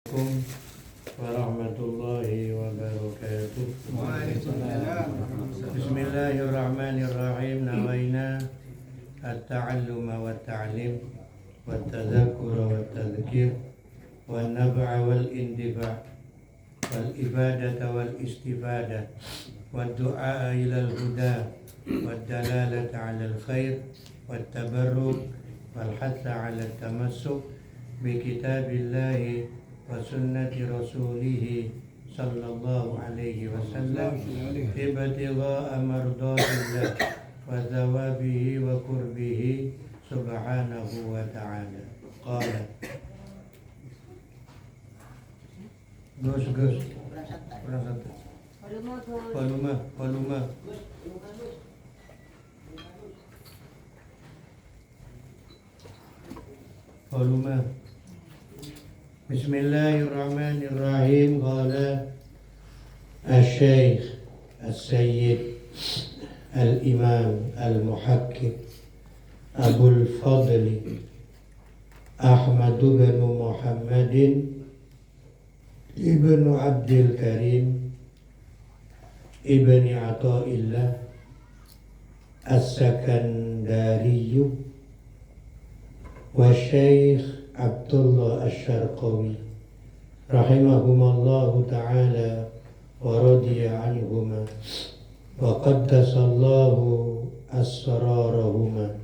Assalamualaikum warahmatullahi wabarakatuh. Bismillahirrahmanirrahim. Nawaina at-ta'alluma wa ta'lim wa tadzakkura wa tadhkir wa nab'a wal indifa' wal ibadata wal istifadah wa du'a ilal huda wa dalalata 'alal khair wa tabarruk wal hatha 'ala tamassuk bi kitabillahi wa sunnati rasulih sallallahu alaihi wasallam ibtigha'a mardatillah wa thawabihi wa qurbihi subhanahu wa ta'ala. Qala Gus kurang satu volume. Bismillahirrahmanirrahim. Qala Asy-Syaikh As-Sayyid Al-Imam Al-Muhakkik Abul Fadli Ahmad bin Muhammadin Ibnu Abdul Karim Ibni Athaillah As-Sakandariyu wa Syaikh Abdullah Asy-Syarqawi rahimahumallahu ta'ala wa radiya anhuma wa qaddasallahu asrarahuma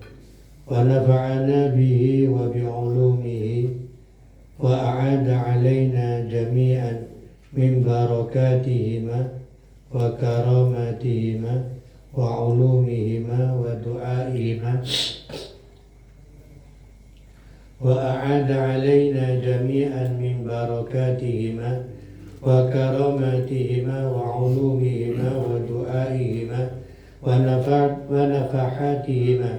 wa nafa'ana bihi wa bi'ulumihi wa a'ada alaina jami'an min barakatihima wa karamatihima wa ulumihima wa du'aihima وأعاد علينا جميعا من بركاتهما وكراماتهما وعلومهما ودعائهما ونفحاتهما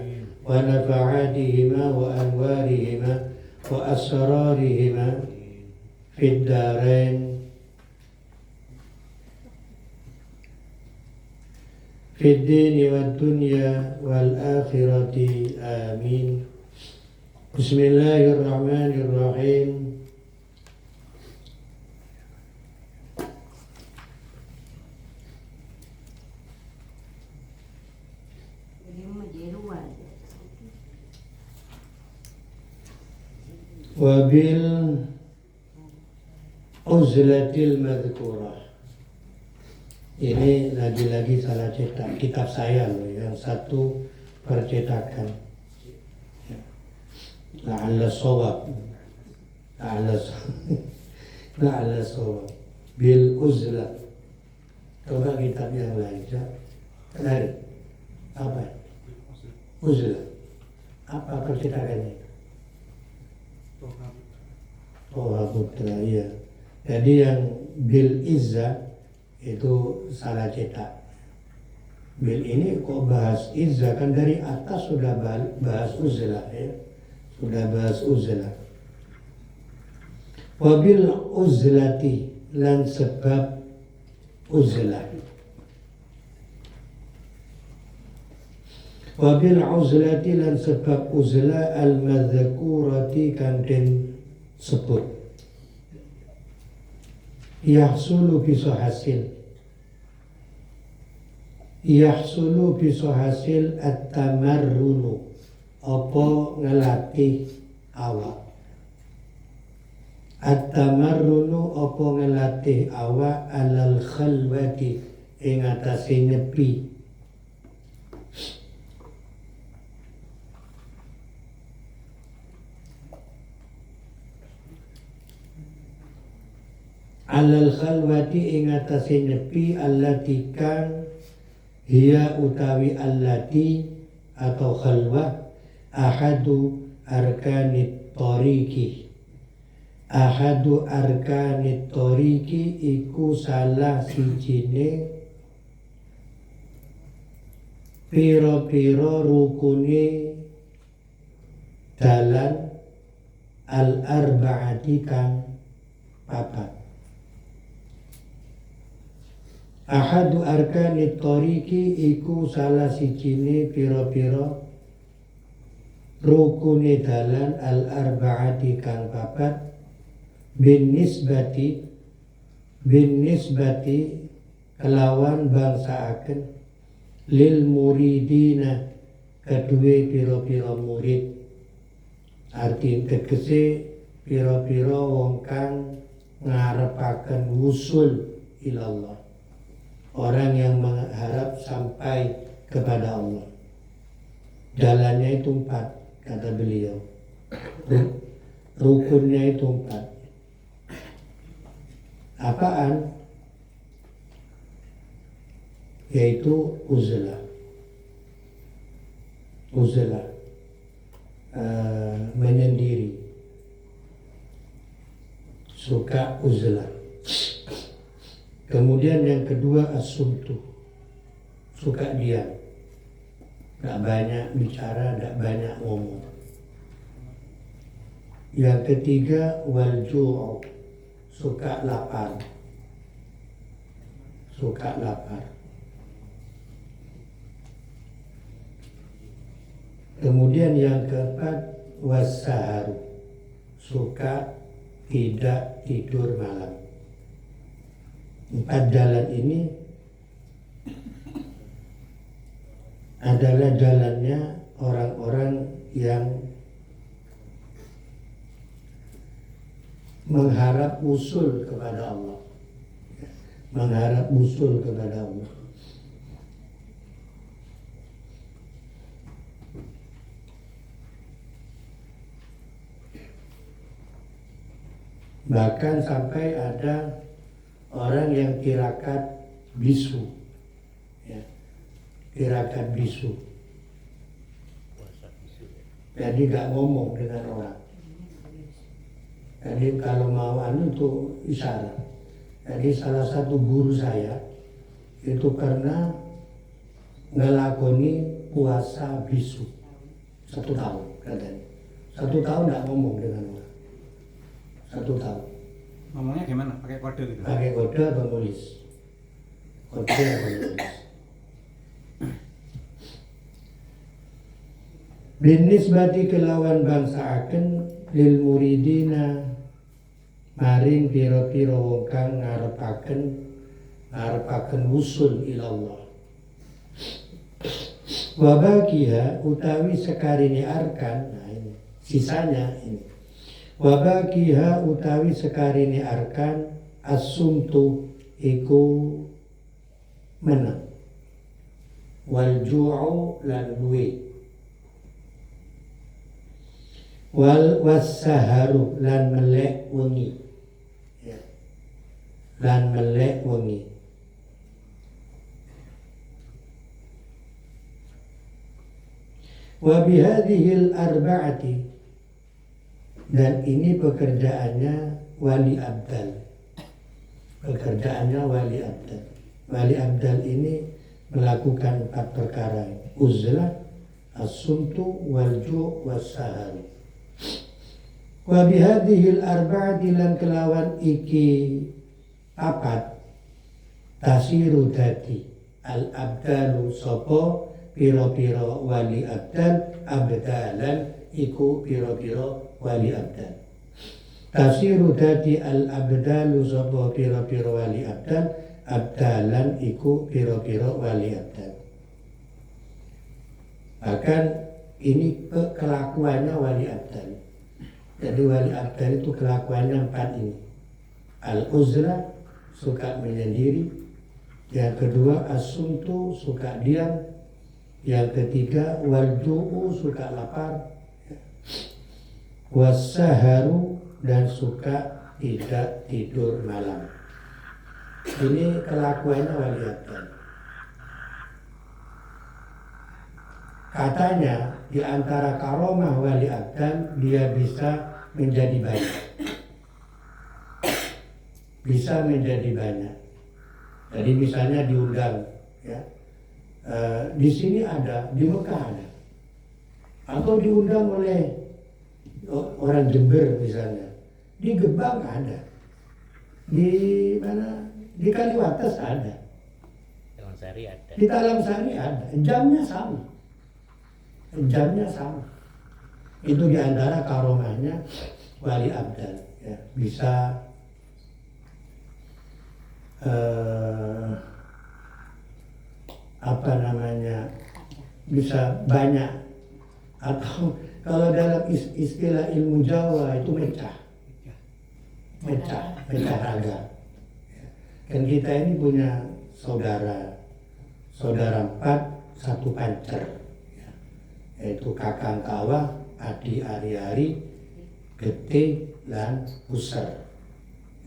ونفعاتهما وأنوارهما وأسرارهما في الدارين في الدين والدنيا والآخرة آمين. Bismillahirrahmanirrahim. Wabil uzlatil madhkurah. Ini lagi-lagi salah cetak kitab saya loh, yang satu percetakan. La'alla shawab bil uzla. Coba kitab yang lain cari apa uzla, apa percetakannya? Toha Putra, iya. Jadi yang bil izza itu salah cetak. Bil ini kok bahas izza, kan dari atas sudah bahas uzla ya. Sudah bahas uzlah. Wabil uzlati, lan sebab uzlah. Wabil uzlati, lan sebab uzlah al-madzakurati kang den sebut. Yahsulu bisa hasil. Yahsulu bisa hasil at-tamarrunu, apa ngelatih awak. At-tamarrunu apa ngelatih awak alal khalwati, ing atase nyepi. Alal khalwati ing atase nyepi, allati kang hiya utawi allati atau khalwah ahadu arkanit tariqi. Ahadu arkanit tariqi iku salah sijine piro-piro rukune dalan al-arba'ati kang papat. Ahadu arkanit tariqi iku salah sijine piro-piro rukune dalan al-arba'ati kang papat bin nisbati kelawan bangsaaken lil muridina kedue pira-pira murid. Arti tegese pira-pira wong kang ngarepaken wusul ilallah, orang yang mengharap sampai kepada Allah. Jalannya itu 4, kata beliau. Rukunnya itu 4. Apaan? Yaitu uzlah, menyendiri, suka uzlah. Kemudian yang kedua as-sumtu, suka diam, gak banyak bicara, gak banyak ngomong. Yang ketiga wal-ju'u, suka lapar. Kemudian yang keempat was-saharu, suka tidak tidur malam. 4 jalan ini adalah jalannya orang-orang yang mengharap usul kepada Allah. Bahkan sampai ada orang yang tirakat bisu, ya, tirakat bisu. Jadi gak ngomong dengan orang. Jadi kalau mau itu isyarat. Jadi salah satu guru saya itu karena ngelakoni puasa bisu 1 tahun katanya. 1 tahun gak ngomong dengan orang. 1 tahun. Ngomongnya gimana? Pakai kode gitu? Pakai kode atau nulis. Binisbati kelawan bangsaaken lil muridina maring pira-pira wong kang ngarepaken wusul ilallah. Wabakiha utawi sekarini arkan, nah ini sisanya ini. Wabakiha utawi sekarini arkan as-sumtu iku menang, wal ju'u lan luwe, wal wassaharu lan melek wengi, ya. Lan melek wengi. Wa bihadhil arba'ati, dan ini pekerjaannya wali abdal. Wali abdal ini melakukan 4 perkara: uzlah, as-sumtu, wal-ju', was-sahar. Wa bihadhil arba'ati lan kelawan iki 4 tasiru dadi al-abdalu sapa pira-pira wali abdal, abdalan iku pira-pira wali abdal. Tasiru dadi al-abdalu sapa pira-pira wali abdal, abdalan iku pira-pira wali abdal. Bahkan ini kelakuannya wali abdal. Jadi wali abdal itu kelakuannya 4 ini. Al-uzlah, suka menyendiri. Yang kedua as-sumtu, suka diam. Yang ketiga wal-ju'u, suka lapar. Was-saharu, dan suka tidak tidur malam. Ini kelakuannya wali abdal. Katanya di antara karomah wali abdal, dia bisa menjadi banyak. Jadi misalnya diundang, ya, di sini ada, di Mekah ada, atau diundang oleh orang Jember misalnya, di Gebang ada, di mana, di Kaliwates ada, di Talang Sari ada, jamnya sama. Itu diantara karomahnya wali abdal. ya, bisa apa namanya, bisa banyak, atau kalau dalam istilah ilmu Jawa itu mecah raga. Kan kita ini punya saudara empat, satu pancer, ya, yaitu kakang kawah, adi ari-ari, gede, dan user.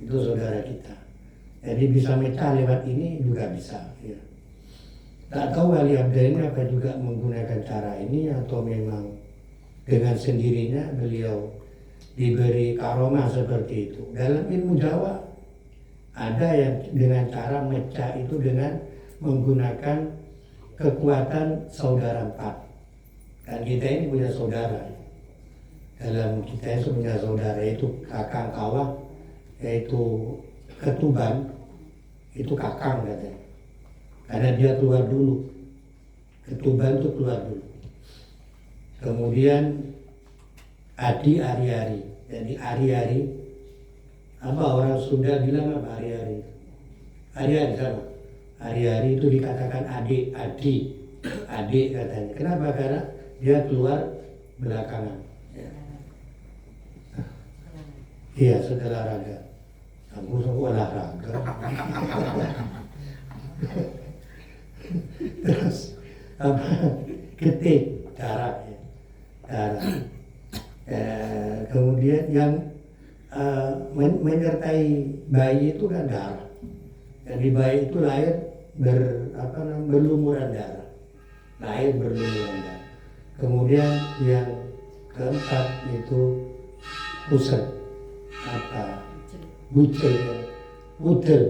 Itu saudara kita. Jadi bisa mecah lewat ini juga bisa. Ya. Tak tahu wali abda ini apa juga menggunakan cara ini atau memang dengan sendirinya beliau diberi karomah seperti itu. Dalam ilmu Jawa ada yang dengan cara mecah itu dengan menggunakan kekuatan saudara empat. Kan kita ini punya saudara. Dalam kita itu punya saudara, yaitu kakang kawah, yaitu ketuban, itu kakang katanya. Karena dia keluar dulu. Ketuban itu keluar dulu. Kemudian adi ari-ari. Jadi ari-ari, apa orang Sunda bilang apa ari-ari? Ari-ari sama. Ari-ari itu dikatakan adik katanya. Kenapa? Karena dia keluar belakangan. Iya, setelah olahraga. Kamu semua olahraga. Terus apa? Ketik darah, ya. Darah. Kemudian yang menyertai bayi itu kan darah. Jadi bayi itu lahir berlumuran darah. Lahir berlumuran darah. Kemudian yang keempat itu pusat, apa, bucel, udel,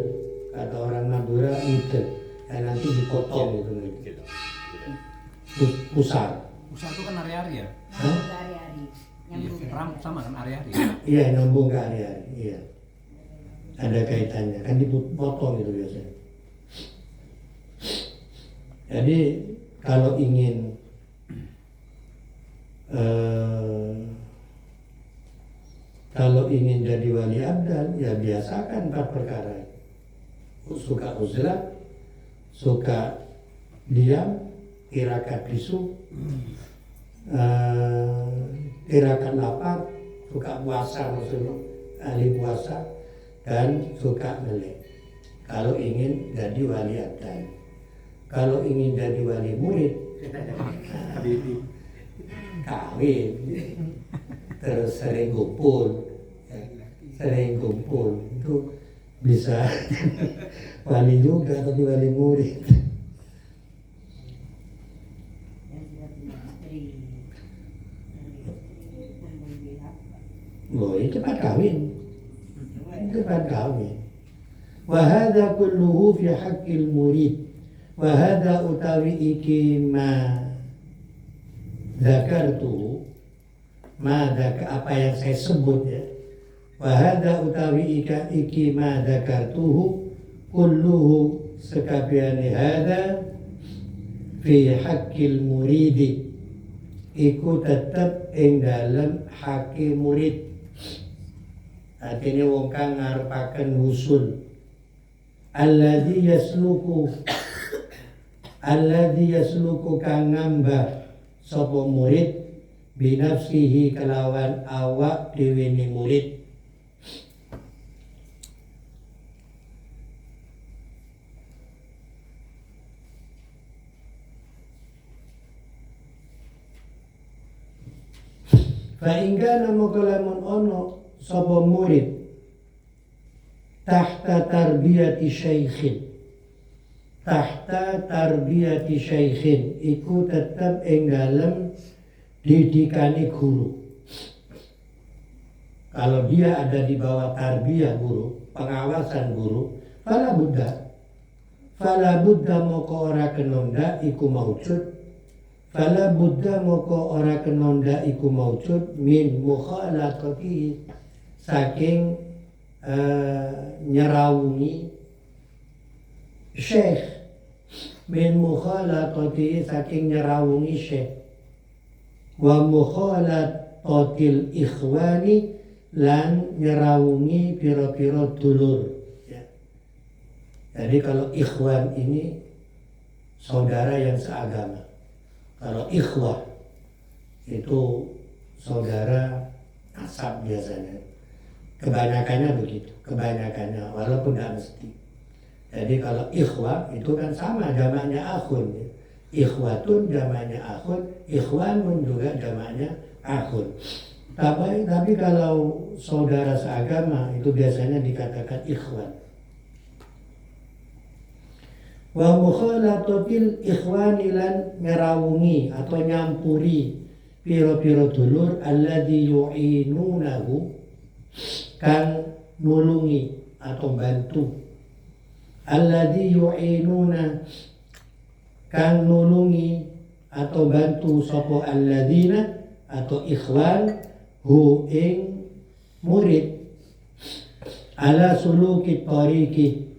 kata orang Madura udel, dan nanti dipotong itu, pusar. Pusar itu kan ari-ari ya? Ari-ari. Ram sama kan ari-ari? Iya, nyambung ke ari-ari, iya. Ada kaitannya, kan dipotong itu biasanya. Jadi kalau ingin jadi wali abdal, ya biasakan 4 perkara. Suka uzlah, suka diam, tirakat bisu, tirakat lapar, suka puasa, maksudnya ahli puasa, dan suka melek. Kalau ingin jadi wali abdal. Kalau ingin jadi wali murid, kawin, terus sering kumpul itu bisa wali juga, tapi wali murid. Itu cepat kawin. Wa hadza kulluhu fi haqqil murid. Wa hadza utawi iki ma zakartu, apa yang saya sebut ya. Wa hadza utawi iki ma zakartuhu kulluhu sekabiane hadza fi haqqil muridi, iku tetep ing dalem hake murid. Artinya wong kang ngarepaken wusul, alladzi yasluku kang ngambah sapa murid binafsihi kelawan awak dhewe ni murid. Fa ingka namo kalamun ono sapa murid tahta tarbiyati syaikhin, iku tetap ing dalem didikane guru. Kalau dia ada di bawah tarbiyah guru, pengawasan guru, fala buddha moko ora kenonda iku maujud min mukhalatati, saking nyerawungi syekh, min mukhalatati, saking nyerawungi syekh, wa mukhalatatil ikhwani, lan nyerawungi piro-piro dulur. Ya. Jadi kalau ikhwan ini saudara yang seagama. Kalau ikhwah itu saudara nasab biasanya. Kebanyakannya begitu, kebanyakannya walaupun tidak mesti. Jadi kalau ikhwah itu kan sama jamaknya akhun. Ya. Ikhwatun jamaknya akhun, ikhwanun juga jamaknya akhun. Tapi kalau saudara seagama itu biasanya dikatakan ikhwan. Wa mukhalatatil ikhwani lan merawungi atau nyampuri piro-piro dulur alladzi yu'inunahu kang nulungi atau bantu. Alladzi yu'inuna kang nulungi atau bantu sapa alladzina atau ikhwan hu ing murid ala suluki tariqi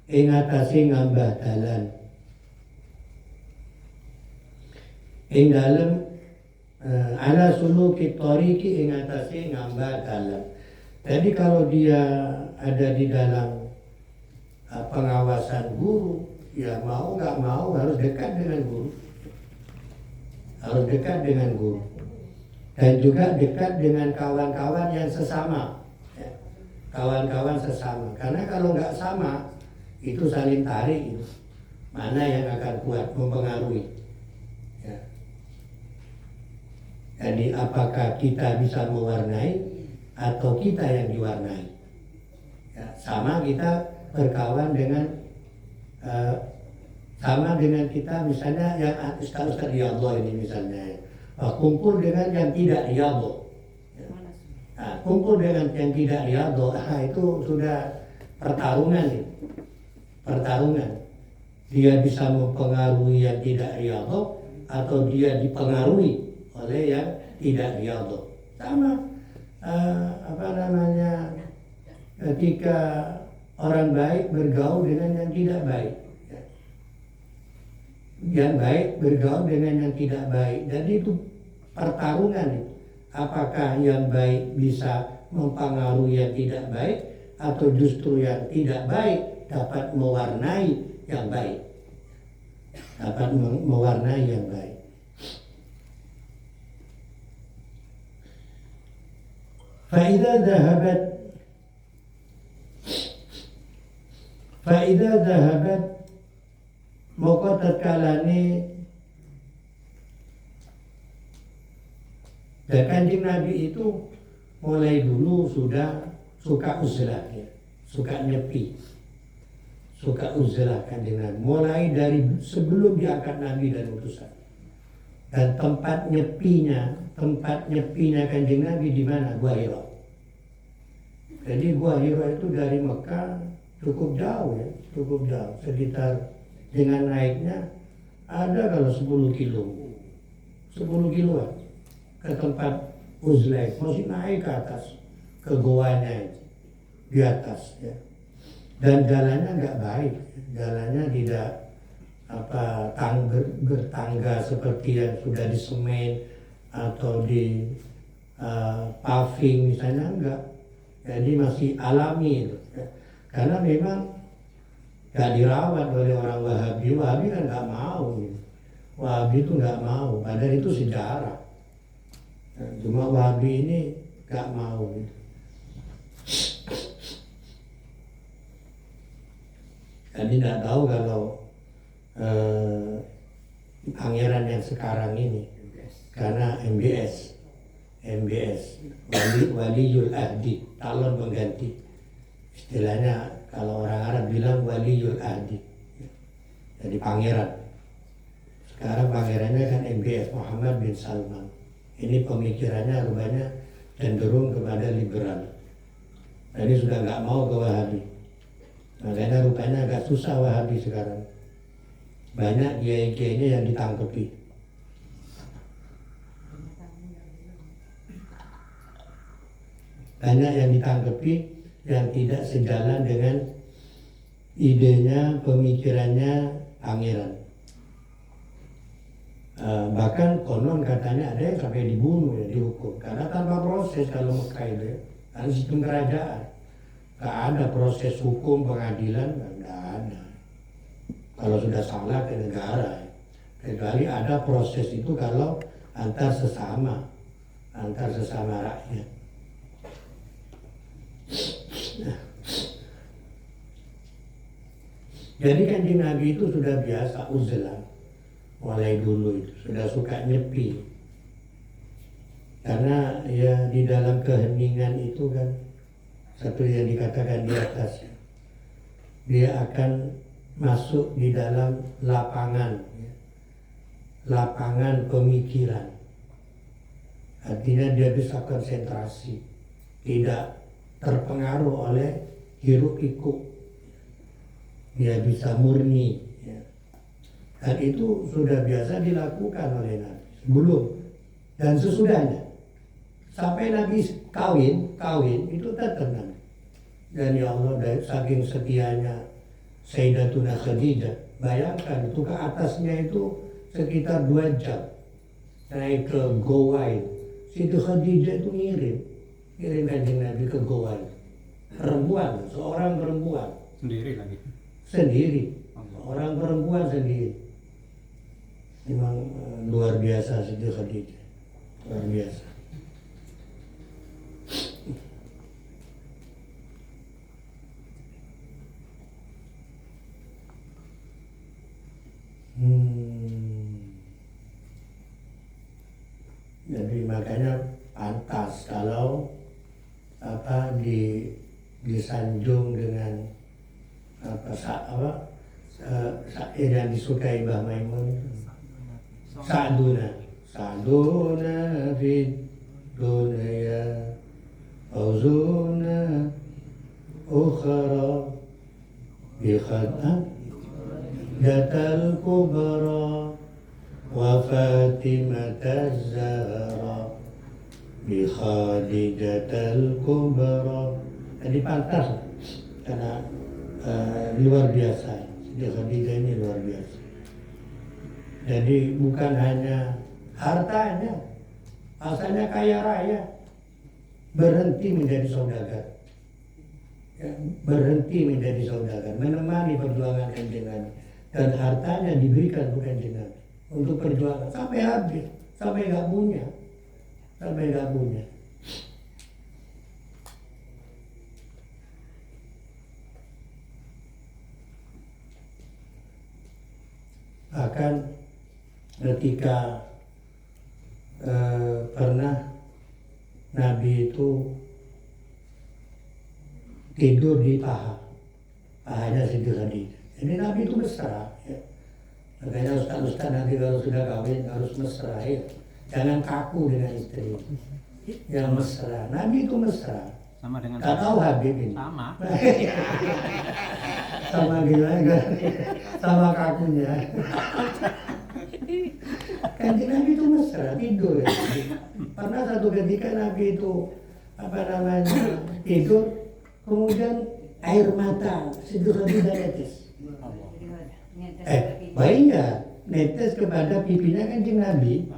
ing atase ngambah dalan ing dalem ala suluki tariqi ing atase ngambah dalan. Jadi kalau dia ada di dalam pengawasan guru, ya mau nggak mau harus dekat dengan guru, harus dekat dengan guru, dan juga dekat dengan kawan-kawan yang sesama, ya. Kawan-kawan sesama. Karena kalau nggak sama itu saling tarik, itu mana yang akan kuat mempengaruhi. Ya. Jadi apakah kita bisa mewarnai atau kita yang diwarnai? Ya, sama kita berkawan dengan sama dengan kita misalnya yang Ustaz riyadhah ini misalnya, kumpul dengan yang tidak riyadhah. Nah, kumpul dengan yang tidak riyadhah, itu sudah pertarungan ini. Pertarungan. Dia bisa mempengaruhi yang tidak riyadhah atau dia dipengaruhi oleh yang tidak riyadhah. Sama ketika orang baik bergaul dengan yang tidak baik. Yang baik bergaul dengan yang tidak baik. Jadi itu pertarungan. Apakah yang baik bisa mempengaruhi yang tidak baik atau justru yang tidak baik dapat mewarnai yang baik. Dapat mewarnai yang baik. Fa'idha dhahabat maka tatkalane dan Kanjeng Nabi itu mulai dulu sudah suka uzlah, ya. Suka nyepi, suka uzlah Kanjeng Nabi mulai dari sebelum diangkat Nabi dan utusan. Dan tempat nyepinya Kanjeng Nabi di mana? Gua Hira. Jadi Gua Hira itu dari Mekah cukup jauh, ya, cukup jauh, sekitar dengan naiknya ada kalau 10 kiloan ke tempat uzlah, masih naik ke atas, ke goanya itu, di atas, ya. Dan jalannya nggak baik, jalannya tidak bertangga seperti yang sudah disemen atau di paving misalnya, enggak. Jadi masih alami itu, ya. Karena memang gak dirawat oleh orang Wahabi. Wahabi kan gak mau, gitu. Wahabi itu gak mau, padahal itu sejarah. Cuma Wahabi ini gak mau, gitu. Jadi gak tahu kalau pangeran yang sekarang ini, karena MBS Waliyul Ahdi, calon pengganti. Istilahnya kalau orang Arab bilang Waliyul Ahdi, jadi pangeran. Sekarang pangerannya kan MBS, Muhammad bin Salman. Ini pemikirannya rupanya cenderung kepada liberal. Jadi sudah nggak mau ke Wahabi. Makanya rupanya agak susah Wahabi sekarang. Banyak kiai-kiainya yang ditangkepi. Banyak yang ditangkepi yang tidak sejalan dengan idenya, pemikirannya pangeran. Bahkan konon katanya ada yang sampai dibunuh, ya, dihukum. Karena tanpa proses kalau Mekah itu, ya. Karena sistem kerajaan. Gak ada proses hukum pengadilan, gak ada. Kalau sudah salah ke negara. Kecuali ada proses itu kalau antar sesama rakyat. Jadi Kanjeng Nabi itu sudah biasa uzlah, mulai dulu itu sudah suka nyepi. Karena ya di dalam keheningan itu kan, seperti yang dikatakan di atas, dia akan masuk di dalam lapangan pemikiran. Artinya dia bisa konsentrasi, tidak terpengaruh oleh hiruk pikuk. Dia bisa murni, ya. Dan itu sudah biasa dilakukan oleh Nabi sebelum dan sesudahnya. Sampai Nabi kawin itu tetap Nabi. Dan ya Allah, dari saking setianya Sayyidatuna Khadijah, bayangkan itu ke atasnya itu sekitar 2 jam naik ke Gowain. Situ Khadijah itu ngirim Kanjeng Nabi ke Gowain. Seorang perempuan Sendiri lagi. Orang perempuan sendiri. Memang luar biasa Siti Khadijah, luar biasa. Jadi makanya pantas kalau disanjung dengan syair yang disukai Mbah Maimun, Sa'duna fid dunya Fauzuna ukhra bi khad'atal kubra wa Fatimata Zahra bi Khadijatal kubra. Jadi pantas karena luar biasa. Siti Khadijah ini luar biasa. Jadi bukan hanya hartanya, asalnya kaya raya, berhenti menjadi saudagar. Ya, menemani perjuangan Kanjeng Nabi, dan hartanya diberikan untuk Kanjeng Nabi untuk perjuangan sampai habis, sampai nggak punya. Bahkan ketika pernah Nabi itu tidur di pahanya Siti Khadijah. Jadi Nabi itu mesra, ya. Makanya ustaz-ustaz nanti kalau sudah kawin harus mesra, ya. Jangan kaku dengan istri, yang mesra. Nabi itu mesra. Sama dengan Gak tahu Habib ini. Sama. Sama gimana? Sama kakunya. Kanjeng Nabi itu mesra, tidur. Ya. Pernah satu ketika Nabi itu tidur, kemudian air mata Siti Khadijah netes. Baiknya netes kepada pipinya Kanjeng Nabi.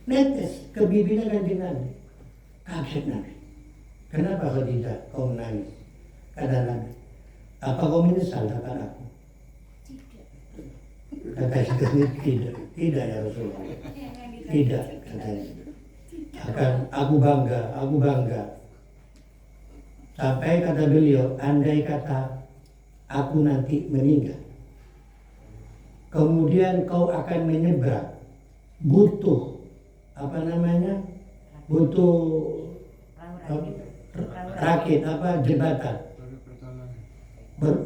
Netes ke pipinya Kanjeng Nabi. Kaget Nabi. Kenapa Khadijah kau menangis? Kata Nabi, apa kau menyesal akan aku? Kata Siti, tidak ya Rasulullah. Tidak, katanya. Akan aku bangga. Sampai kata beliau, andai kata aku nanti meninggal, kemudian kau akan menyeberang, butuh rakit jembatan,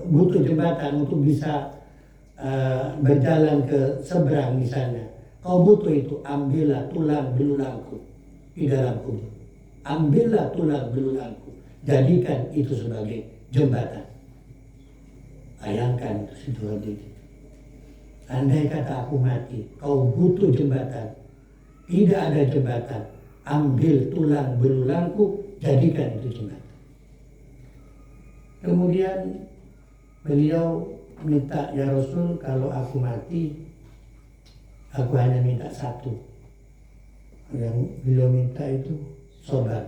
butuh jembatan untuk bisa berjalan ke seberang misalnya. Kau butuh itu, ambillah tulang belulangku di dalam kubur. Ambillah tulang belulangku, jadikan itu sebagai jembatan. Bayangkan itu situasi. Andai kata aku mati, kau butuh jembatan, tidak ada jembatan, ambil tulang belulangku, jadikan itu jembatan. Kemudian beliau minta, ya Rasul, kalau aku mati, aku hanya minta satu. Yang beliau minta itu sorban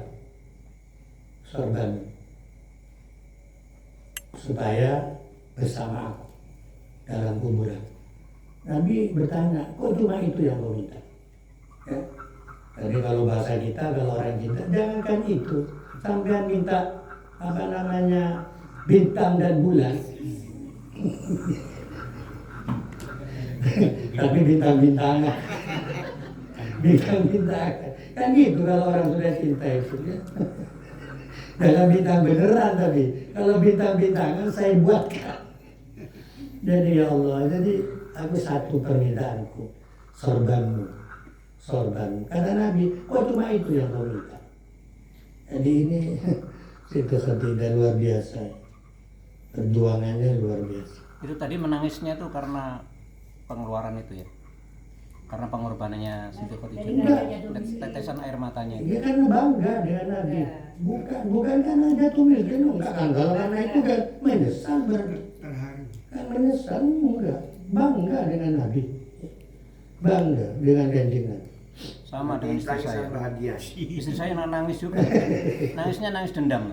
supaya bersama aku dalam kuburan. Nabi bertanya, kok cuma itu yang kau minta? Ya? Jadi kalau bahasa kita, kalau orang kita, jangankan itu, sampean minta bintang dan bulan. Tapi bintang-bintangan. Kan gitu kalau orang sudah cinta itu ya. Dalam bintang beneran, tapi kalau bintang-bintangan saya buatkan. Jadi ya Allah, jadi aku satu permintaanku, sorbanmu. Kata Nabi, kok cuma itu yang kau minta? Jadi ini itu tidak luar biasa, perjuangannya luar biasa. Itu tadi menangisnya tuh karena pengeluaran itu ya, karena pengorbanannya Siti Khadijah. Tetesan air matanya itu. Dia kan bangga dengan Nabi. Bukan karena jatuh miskin, enggak kan? Kalau karena itu kan menyesal berarti. Kan menyesal enggak, bangga dengan Nabi, bangga dengan kanjeng Nabi. Sama dengan istri saya. Bahagia. Istri saya nangis juga. Nangisnya nangis dendam.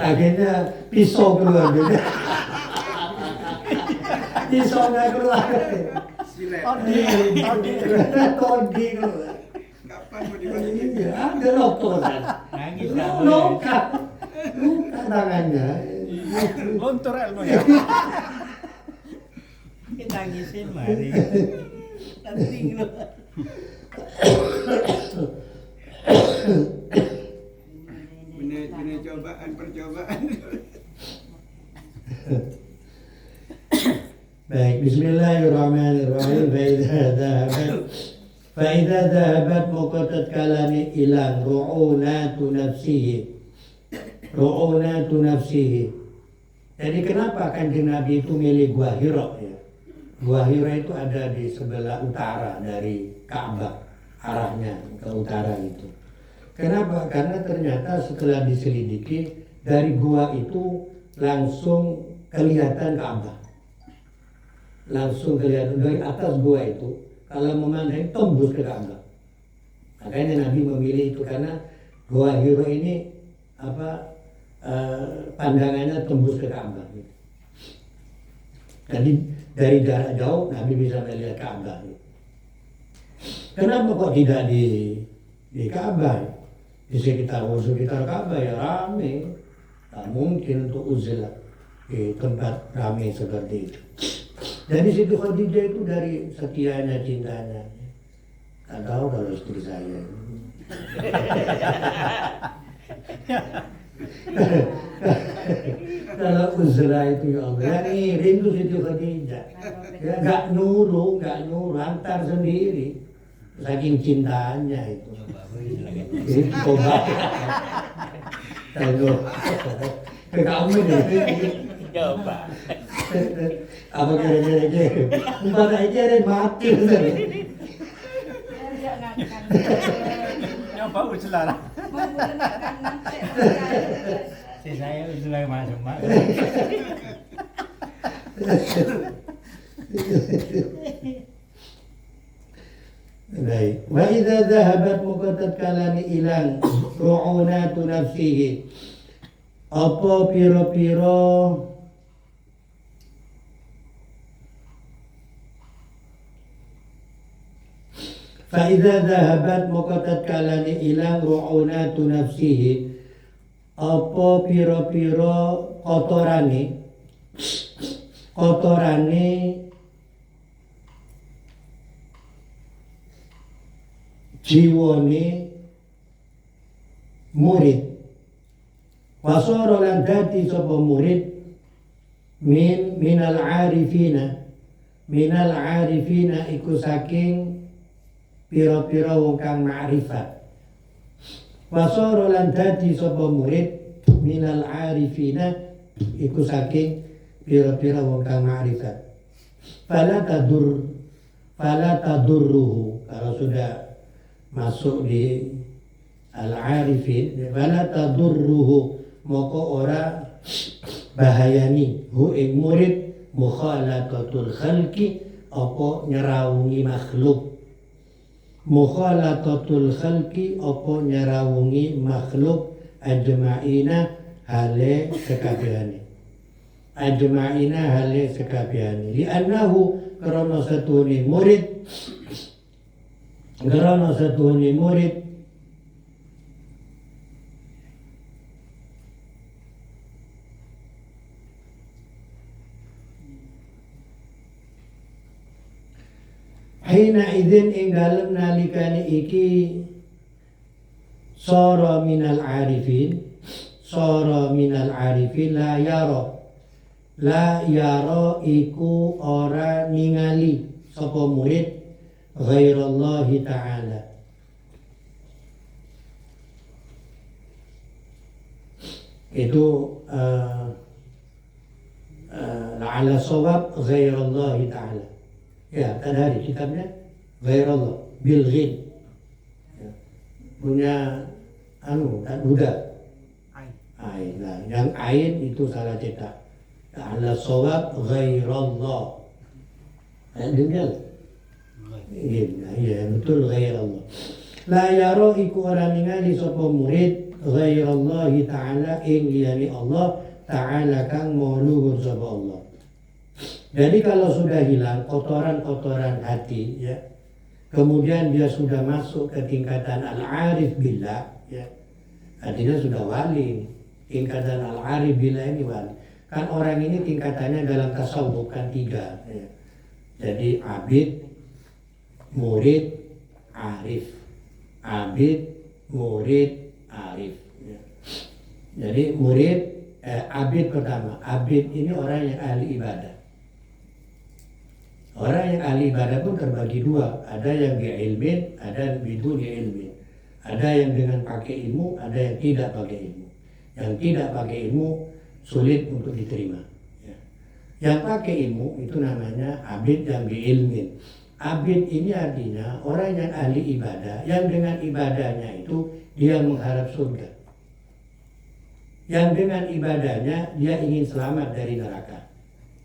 Akhirnya pisau keluar gitu. Pisau nggak keluar. Todi keluar. Kapan mau dibalikin? Iya, ada lotosan. Nangis Luka tangannya. Luntur ilmu ya. kita nangisin mari. Nanti keluar. Benar percobaan. Baik, bismillahirrahmanirrahim. Fa'idha dhahabat muqatat kalani ilang ru'unatu nafsihi. Jadi kenapa kanjeng Nabi itu milih Gua Hira ya? Gua Hira itu ada di sebelah utara dari Ka'bah, arahnya ke utara itu. Kenapa? Karena ternyata setelah diselidiki dari gua itu langsung kelihatan Ka'bah. Langsung kelihatan dari atas gua itu, kalau memandang tembus ke Ka'bah. Makanya Nabi memilih itu karena Gua Hira ini pandangannya tembus ke Ka'bah. Jadi dari jarak jauh Nabi bisa melihat Ka'bah. Kenapa kok tidak di Ka'bah? Di sekitar Ka'bah ya rame. Tak mungkin untuk uzlah di tempat rame seperti itu. Jadi Siti Khadijah itu dari setianya, cintanya. Tak tahu kalau istri saya. Kalau uzlah itu ya Allah, yang ngirim itu Siti Khadijah. Ya nggak nyuruh, antar sendiri. Saking cintanya itu. Ini coba. Kalau ke kamu nih. Coba. Apa kira-kira? Empat aja ada mati. Nyoba uzlah. Si saya sudah masuk. Baik. Wa idza dhahabat muqatat kalani ilang ru'unatu nafsihi. Apa pira-pira fa idza dhahabat muqatat kalani ilang ru'unatu nafsihi. Apa pira-pira kotorane jiwane murid. Wasara lan dadi sapa murid minal arifina iku saking pira-pira wong kang ma'rifat. Wasara lan dadi sapa murid minal arifina iku saking pira-pira wong kang ma'rifat. Fala tadurruhu, kalau sudah masuk di al-arifin, fala tadurruhu, moko ora bahayani hu ing murid mukhalatatul khalqi, apa nyerawungi makhluk. Mukhalatatul khalqi apa nyerawungi makhluk ajma'ina hale sekabehane. Ajma'ina hale sekabehane. Li annahu karena satune murid hina idzin ing dalem nalikane iki sara minal arifin la yara iku ora ningali sapa murid ghairallahi ta'ala itu la'ala sawab ghairallahi ta'ala. Ya, kan hari kitabnya ghairallah bil ghin. Ya. Punya kan udah. Ain. Nah, yang ain itu salah cetak. La'ala sawab ghairallah. Dengar. Iya, betul ghairallah. La yaro iku ora ningali sapa murid ghairallahi ta'ala ing liyane Allah ta'ala kang mauluhur sapa Allah. Jadi kalau sudah hilang kotoran-kotoran hati, ya, kemudian dia sudah masuk ke tingkatan al-arif billah, ya, artinya sudah wali. Tingkatan al-arif billah ini wali. Kan orang ini tingkatannya dalam tasawuf kan 3. Ya. Jadi abid, murid, arif. Abid, murid, arif. Ya. Jadi abid pertama. Abid ini orang yang ahli ibadah. Orang yang ahli ibadah pun terbagi 2. Ada yang bi'ilmin, ada yang biduni ilmin. Ada yang dengan pakai ilmu, ada yang tidak pakai ilmu. Yang tidak pakai ilmu sulit untuk diterima. Ya. Yang pakai ilmu itu namanya abid yang bi'ilmin. Abid ini artinya orang yang ahli ibadah, yang dengan ibadahnya itu dia mengharap surga. Yang dengan ibadahnya dia ingin selamat dari neraka.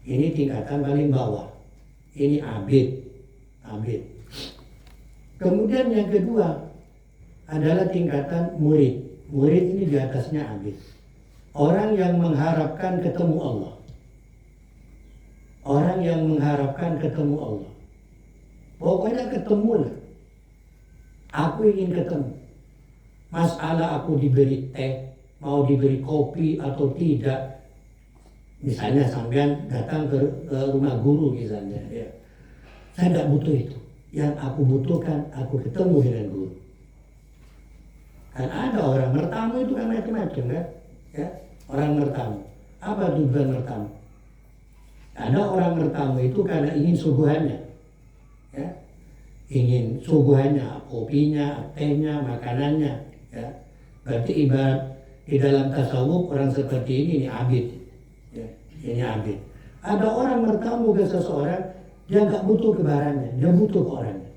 Ini tingkatan paling bawah. Ini abid. Kemudian yang kedua adalah tingkatan murid. Murid ini di atasnya abid. Orang yang mengharapkan ketemu Allah. Orang yang mengharapkan ketemu Allah. Pokoknya ketemu lah. Aku ingin ketemu. Masalah aku diberi teh, mau diberi kopi atau tidak. Misalnya sampean datang ke rumah guru misalnya, ya. Saya tidak butuh itu. Yang aku butuhkan, aku ketemu dengan guru. Kan ada orang bertamu itu kan macam-macam kan, ya. Orang bertamu. Apa tujuan bertamu? Ada orang bertamu itu karena ingin suguhannya, ya. Ingin suguhannya, kopinya, tehnya, makanannya, ya. Berarti ibarat di dalam tasawuf orang seperti ini abid. Ya, ini abid. Ada orang bertamu ke seseorang, dia nggak butuh ke barangnya, dia butuh ke orangnya.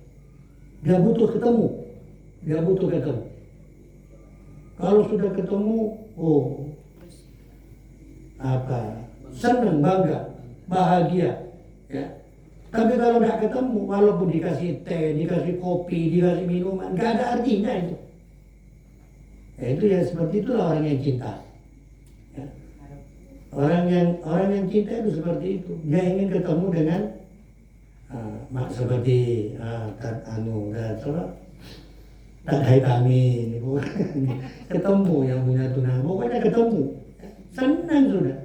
Dia butuh ketemu. Kalau sudah ketemu, senang, bangga, bahagia. Ya. Tapi kalau nggak ketemu, walaupun dikasih teh, dikasih kopi, dikasih minuman, nggak ada artinya itu. Ya, itu ya seperti itulah orang yang cinta. Ya. Orang yang cinta itu seperti itu. Dia ingin ketemu dengan seperti tadhai kami, ketemu yang punya tunang. Pokoknya ketemu, senang sudah.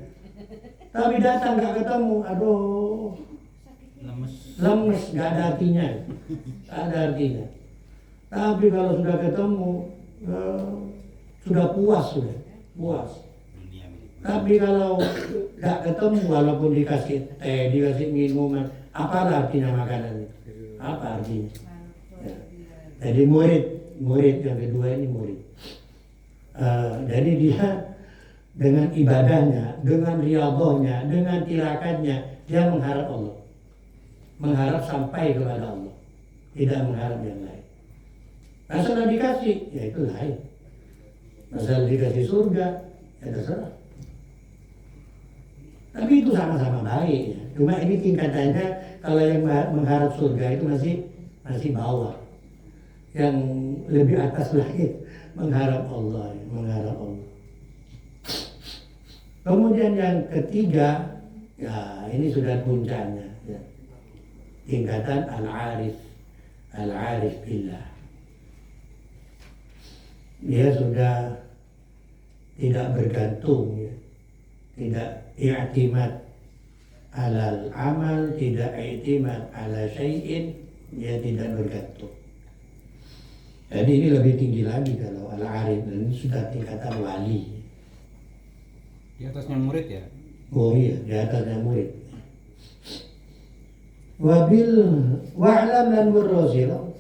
Tapi datang nggak ketemu, aduh, lemes, nggak ada artinya, Tapi kalau sudah ketemu, sudah puas. Tapi kalau nggak ketemu, walaupun dikasih teh, dikasih minuman, apa artinya makanan itu? Apa artinya? Ya. Jadi murid yang kedua ini murid. Jadi dia dengan ibadahnya, dengan riyadhahnya, dengan tirakannya, dia mengharap Allah, mengharap sampai kepada Allah, tidak mengharap yang lain. Masalah dikasih, ya itu lain. Masalah dikasih surga, ya terserah. Tapi itu sama-sama baik ya. Cuma ini tingkatannya kalau yang mengharap surga itu masih bawah. Yang lebih atas lagi mengharap Allah, ya, mengharap Allah. Kemudian yang ketiga, ya ini sudah puncaknya, ya. Tingkatan al-arif billah. Dia sudah tidak bergantung, ya. Tidak i'timad alal amal, tidak i'timad ala syai'in, dia tidak bergantung. Jadi ini lebih tinggi lagi kalau al-arif, ini sudah tingkatan wali. Di atasnya murid ya. Oh iya, di atasnya murid. Wabil wa'lam dan berrosil.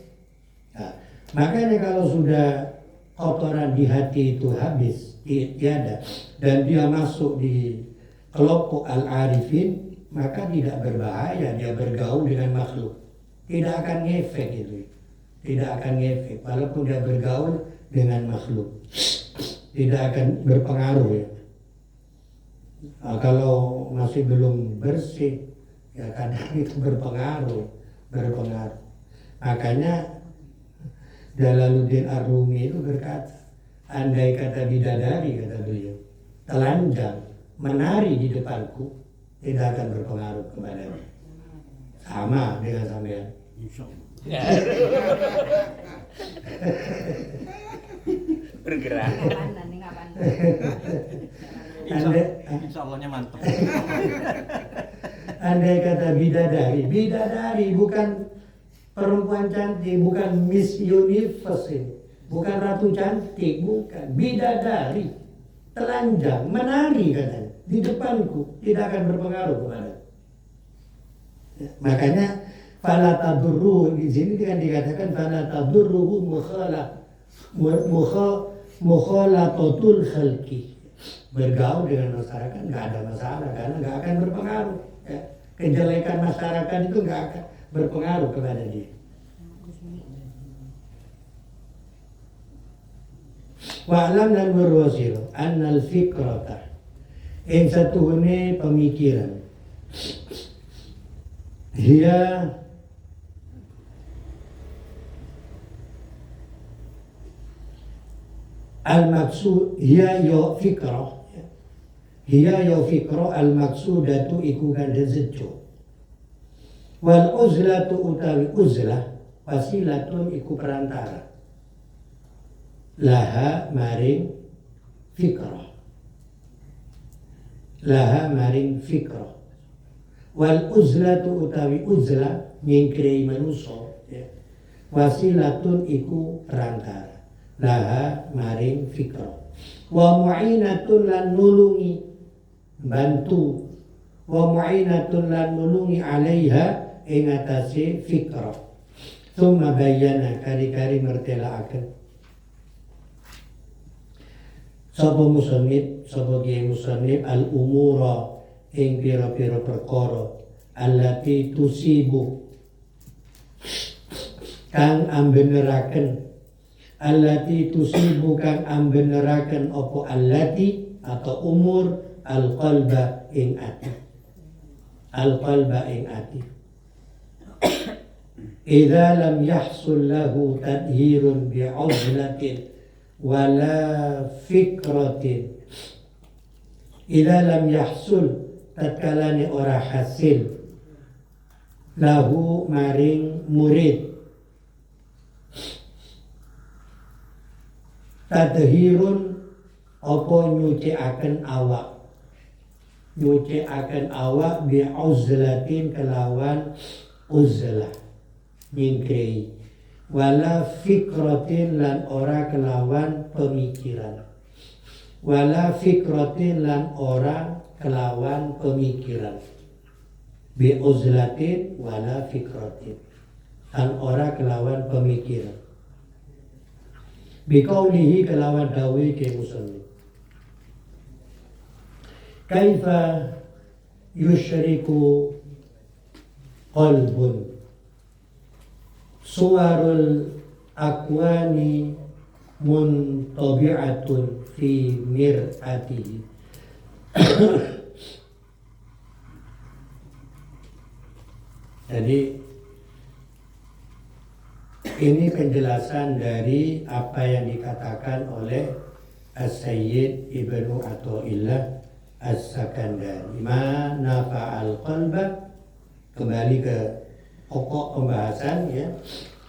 Nah, makanya kalau sudah kotoran di hati itu habis, tiada, dan dia masuk di kelompok al-arifin, maka tidak berbahaya dia bergaul dengan makhluk. Tidak akan ngefek itu. Tidak akan ngefek, walaupun dia bergaul dengan makhluk. Tidak akan berpengaruh ya. Nah, kalau masih belum bersih, ya kadang itu berpengaruh. Makanya Jalaluddin Ar-Rumi itu berkata, andai kata bidadari, kata beliau, telanjang menari di depanku, tidak akan berpengaruh kepadamu. Sama dengan sampean. Bergerak. Insya Allahnya mantap. Andai kata bidadari bukan perempuan cantik, bukan Miss Universe, bukan ratu cantik, bukan bidadari, telanjang, menari katanya di depanku, tidak akan berpengaruh kepada. Ya, makanya fala tadurru di sini dengan dikatakan fala tadurruhu mukhalatatul khalqi. Bergaul dengan masyarakat nggak ada masalah karena nggak akan berpengaruh. Ya. Kejelekan masyarakat itu nggak akan berpengaruh kepada dia. Wa'lam dan berwasir annal fikrata, yang satu ini pemikiran, dia al-maksud hiya yo fikrah, hiya yo fikrah al-maksudatu iku kandha sejo, wal uzlatu utawi uzlah wasilatun iku perantara laha maring fikrah, laha maring fikrah, wal uzlatu utawi uzlah nyingkrei manusa, ya. Wasilatun iku perantara laha maring fikrah, wa mu'inatun lan nulungi bantu, wa mu'inatun lan nulungi alaiha ing atase fikrah. Tsumma bayyana kari-kari mertelaaken sapa musannif, sapa kiai musannif al-umura ing pira-pira perkara allati tusibu kang ambeneraken, allati tusibu kang ambeneraken apa allati atau umur al-qalba ing ati, al-qalba ing ati. Idza lam yahsul lahu tadhirun bi'uzlatin wala fikratin, idza lam yahsul tatkalane ora hasil lahu maring murid tadhirun apa nyuciaken awak, nyuciaken awak bi'uzlatin kelawan uzlah nyingkrei, wala fikratin lan ora kelawan pemikiran, wala fikratin lan ora kelawan pemikiran, bi uzlatin wala fikratin lan ora kelawan pemikiran, bi qaulihi kelawan dawe ke musannif, kaifa yusyriku qalbun suwarul akwani muntabi'atun fi mir'atihi Jadi ini penjelasan dari apa yang dikatakan oleh As-Sayyid Ibnu Athaillah As-Sakandari. Ma nafa'al qalba, kembali ke pokok pembahasan ya.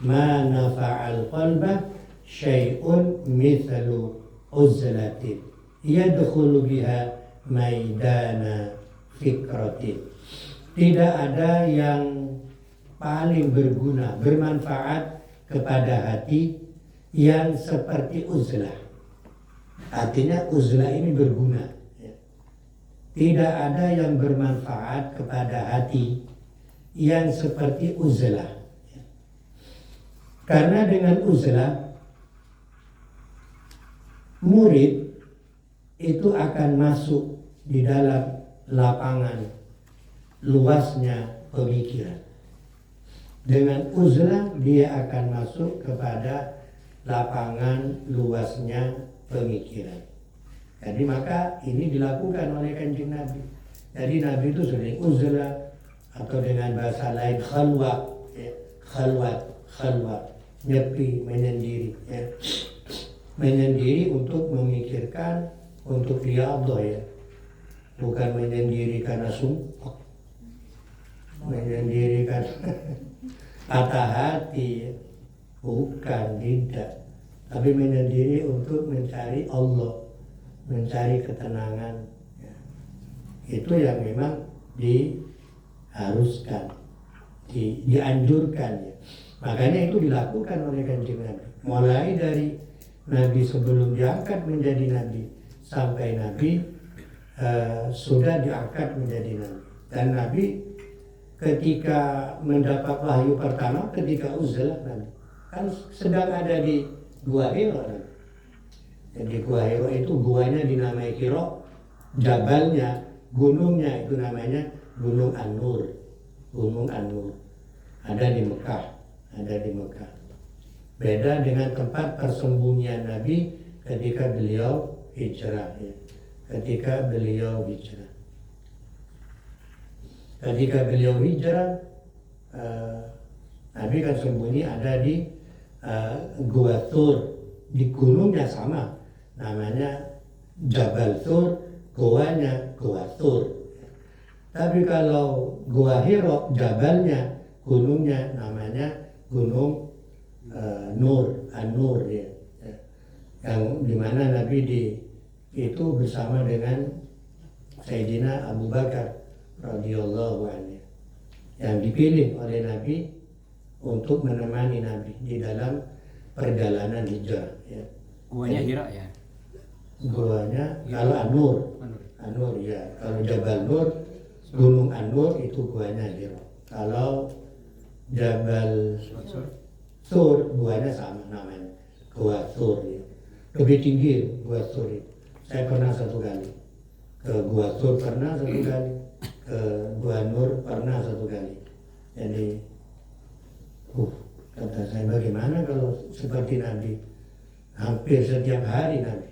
Ma nafa'al qalba syai'un mithlu uzlatin yadkhulu biha maidana fikratin. Tidak ada yang paling berguna, bermanfaat kepada hati yang seperti uzlah. Artinya uzlah ini berguna. Tidak ada yang bermanfaat kepada hati yang seperti uzlah. Karena dengan uzlah, murid itu akan masuk di dalam lapangan luasnya pemikiran. Dengan uzlah dia akan masuk kepada lapangan luasnya pemikiran. Jadi maka ini dilakukan oleh Kanjeng Nabi. Jadi Nabi itu sering uzlah, atau dengan bahasa lain khalwat, ya. Khalwat, nyepi, menyendiri, ya. Menyendiri untuk memikirkan, untuk riyadhah, ya. Bukan menyendiri karena sumpah, menyendiri karena patah hati, ya. Bukan, tidak. Tapi menyendiri untuk mencari Allah, mencari ketenangan, ya. Itu yang memang diharuskan, dianjurkan, ya. Makanya itu dilakukan oleh Kanjeng Nabi. Mulai dari Nabi sebelum diangkat menjadi Nabi sampai Nabi sudah diangkat menjadi Nabi. Dan Nabi ketika mendapat wahyu pertama, ketika uzlah, Nabi kan sedang ada di Gua Hira. Jadi Gua Hira itu guanya dinamai Hira, jabalnya, gunungnya itu namanya Gunung An-Nur. Gunung An-Nur ada di Mekah, ada di Mekah. Beda dengan tempat persembunyian Nabi ketika beliau hijrah, ya. Ketika beliau hijrah, Nabi kan sembunyi ada di Gua Tur, di gunungnya sama, namanya Jabal Tur, goanya Gua Tur. Tapi kalau Gua Hira, jabalnya, gunungnya namanya Gunung Nur, An-Nur, ya. Yang dimana Nabi itu bersama dengan Sayyidina Abu Bakar radhiyallahu anhu, yang dipilih oleh Nabi untuk menemani Nabi di dalam perjalanan hijrah, ya. Guanya Hira, ya. Guanya kalau An-Nur, An-Nur, ya. Kalau Jabal Nur, Gunung An-Nur itu guanya Hira. Kalau Jabal Sur, guanya sama namanya, Gua Sur, ya. Lebih tinggi Gua Sur itu. Saya pernah satu kali ke Gua Sur, pernah satu kali ke Gua Nur, pernah satu kali. Jadi kata saya, bagaimana kalau seperti Nabi hampir setiap hari Nabi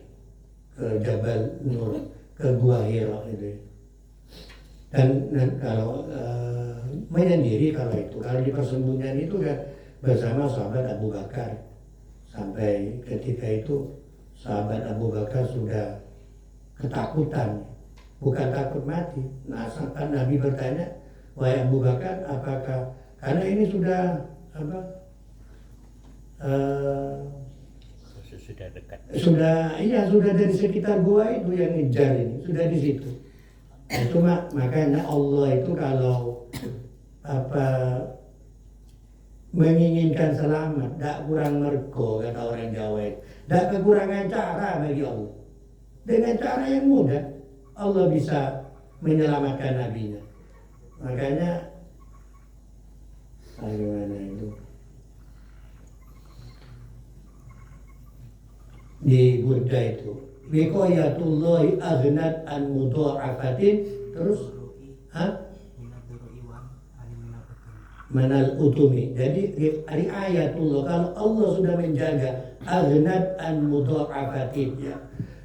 ke Jabal Nur, ke Gua Hira itu. Dan kalau menyendiri, kalau di persembunyian itu kan bersama sahabat Abu Bakar. Sampai ketika itu sahabat Abu Bakar sudah ketakutan, bukan takut mati. Nah, sampai Nabi bertanya, wahai Abu Bakar, apakah karena ini sudah sudah dekat. Sudah dari sekitar gua itu yang ngejar ini, sudah di situ. Cuma makanya Allah itu kalau menginginkan selamat, tak kurang mergo, kata orang Jawa itu. Tak kekurangan cara bagi Allah. Dengan cara yang mudah, Allah bisa menyelamatkan nabinya. Makanya bagaimana itu? Di Burda itu, biqayatullahi aghnat an mudha'afatin, terus manal utumi. Jadi riayatullah, kalau Allah sudah menjaga aghnat an mudha'afatin, ya.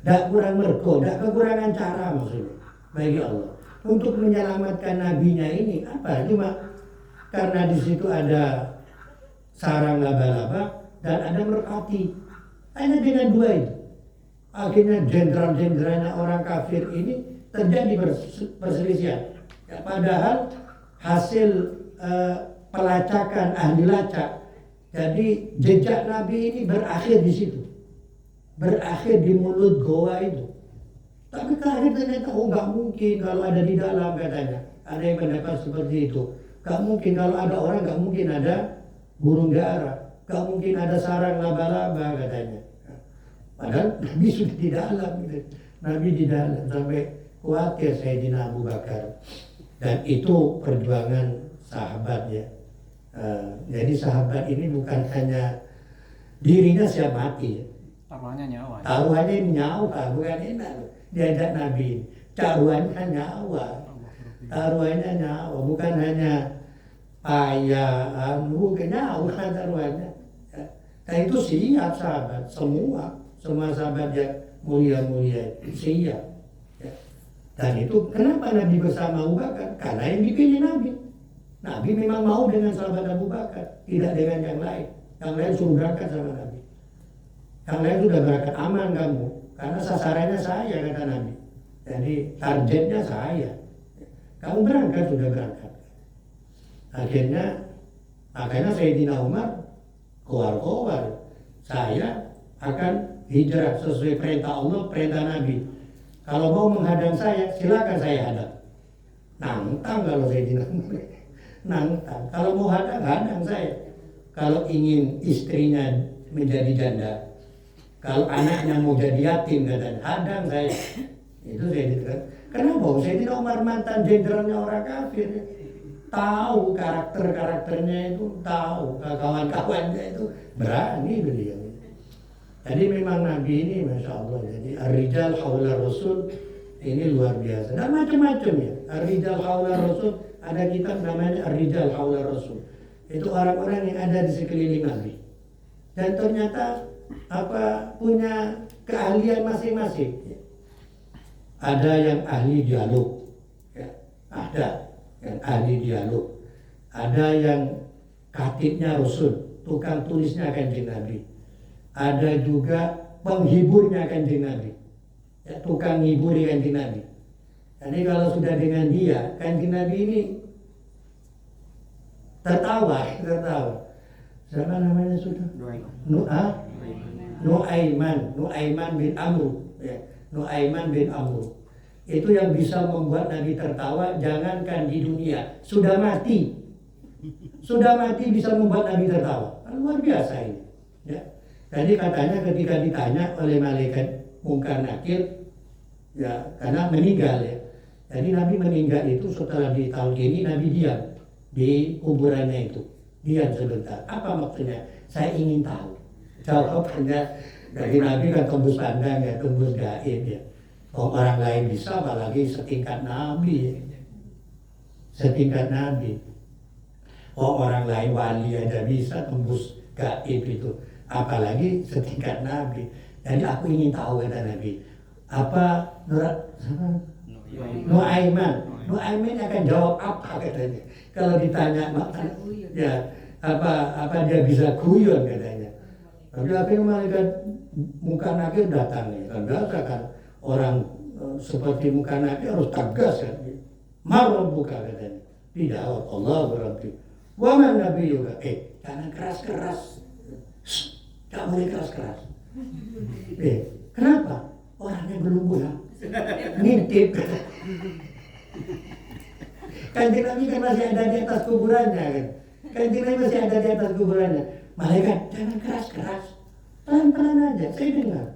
Tak kurang mergo, tak kekurangan cara maksudnya bagi Allah untuk menyelamatkan nabinya ini. Apa? Cuma karena di situ ada sarang laba-laba dan ada merpati. Hanya dengan dua itu, akhirnya jenderal-jenderalnya orang kafir ini terjadi perselisihan. Ya, padahal hasil pelacakan ahli lacak, jadi jejak Nabi ini berakhir di situ, berakhir di mulut goa itu. Tapi terakhir ternyata nggak mungkin kalau ada di dalam, katanya. Ada yang pendapat seperti itu. Nggak mungkin kalau ada orang, nggak mungkin ada burung dara, nggak mungkin ada sarang laba-laba, katanya. Padahal Nabi sudah di dalam, gitu. Nabi di dalam, sampai khawatir Sayyidina Abu Bakar. Dan itu perjuangan sahabat ya. Jadi sahabat ini bukan hanya dirinya siap mati ya. Taruhannya nyawa. Taruhannya nyawa, bukan enak diajak Nabi. Taruhannya nyawa. Taruhannya nyawa, bukan hanya ayah, bukan nyawa taruhannya. Ya. Dan itu siap sahabat, semua sahabat yang mulia-mulia siap. Ya. Dan itu kenapa Nabi bersama Abu Bakar? Karena yang dipilih Nabi. Nabi memang mau dengan sahabat Abu Bakar, tidak dengan yang lain. Yang lain suruh berangkat sama Nabi. Yang lain sudah berangkat, aman kamu, karena sasarannya saya, kata Nabi. Jadi targetnya saya. Kamu berangkat, sudah berangkat. Akhirnya Sayyidina Umar keluar. Saya akan hijrah sesuai perintah Allah, perintah Nabi. Kalau mau menghadang saya, silakan saya hadang. Nantang kalau Sayyidina Umar. Nantang. Kalau mau hadang saya. Kalau ingin istrinya menjadi janda, kalau anaknya mau jadi yatim, katanya, hadang saya. Itu Sayyidina. Kenapa? Sayyidina Umar mantan jenderalnya orang kafir. Tahu karakternya itu, tahu kawan-kawannya itu, berani beliau. Jadi memang Nabi ini, Masya Allah, jadi ar-rijal hawla Rasul ini luar biasa. Dan macam-macam ya. Ar-rijal hawla Rasul, ada kitab namanya ar-rijal hawla Rasul. Itu orang-orang yang ada di sekeliling Nabi. Dan ternyata punya keahlian masing-masing. Ada yang ahli dialog, ya, ada yang ahli dialog, ada yang katibnya Rasul, tukang tulisnya Kanjeng Nabi, ada juga penghiburnya Kanjeng Nabi, ya, tukang ngiburi Kanjeng Nabi. Jadi kalau sudah dengan dia, Kanjeng Nabi ini tertawa. Siapa namanya sudah? Nuaiman bin Amr. Ya. Nuaiman bin Amr. Itu yang bisa membuat Nabi tertawa, jangankan di dunia, sudah mati bisa membuat Nabi tertawa. Luar biasa ini. Ya. Jadi katanya ketika ditanya oleh malaikat Munkar Nakir, ya karena meninggal ya. Jadi Nabi meninggal itu setelah ditalqini, Nabi diam di kuburannya itu. Diam sebentar. Apa maksudnya? Saya ingin tahu. Jawabannya dari Nabi kan tembus pandang ya, tembus gaib ya. Orang lain bisa, apalagi setingkat Nabi ya. Setingkat Nabi. Orang lain wali aja bisa tembus gaib itu, apalagi setingkat Nabi. Jadi aku ingin tahu, kata Nabi, Nuaiman akan jawab apa, katanya. Kalau ditanya ya apa dia bisa guyon, katanya. Tapi akhirnya malaikat Munkar Nakir datang ya. Kan biasa kan orang seperti Munkar Nakir harus tegas kan. Marah buka, katanya. Dijawab Allah berarti. Wa man nabi juga. Jangan keras-keras. Gak boleh keras-keras. Kenapa? Orangnya belum pulang. Ngintip. Kanjeng Nabi kan masih ada di atas kuburannya kan. Kanjeng Nabi masih ada di atas kuburannya. Malaikat, jangan keras-keras. Pelan-pelan aja, saya dengar.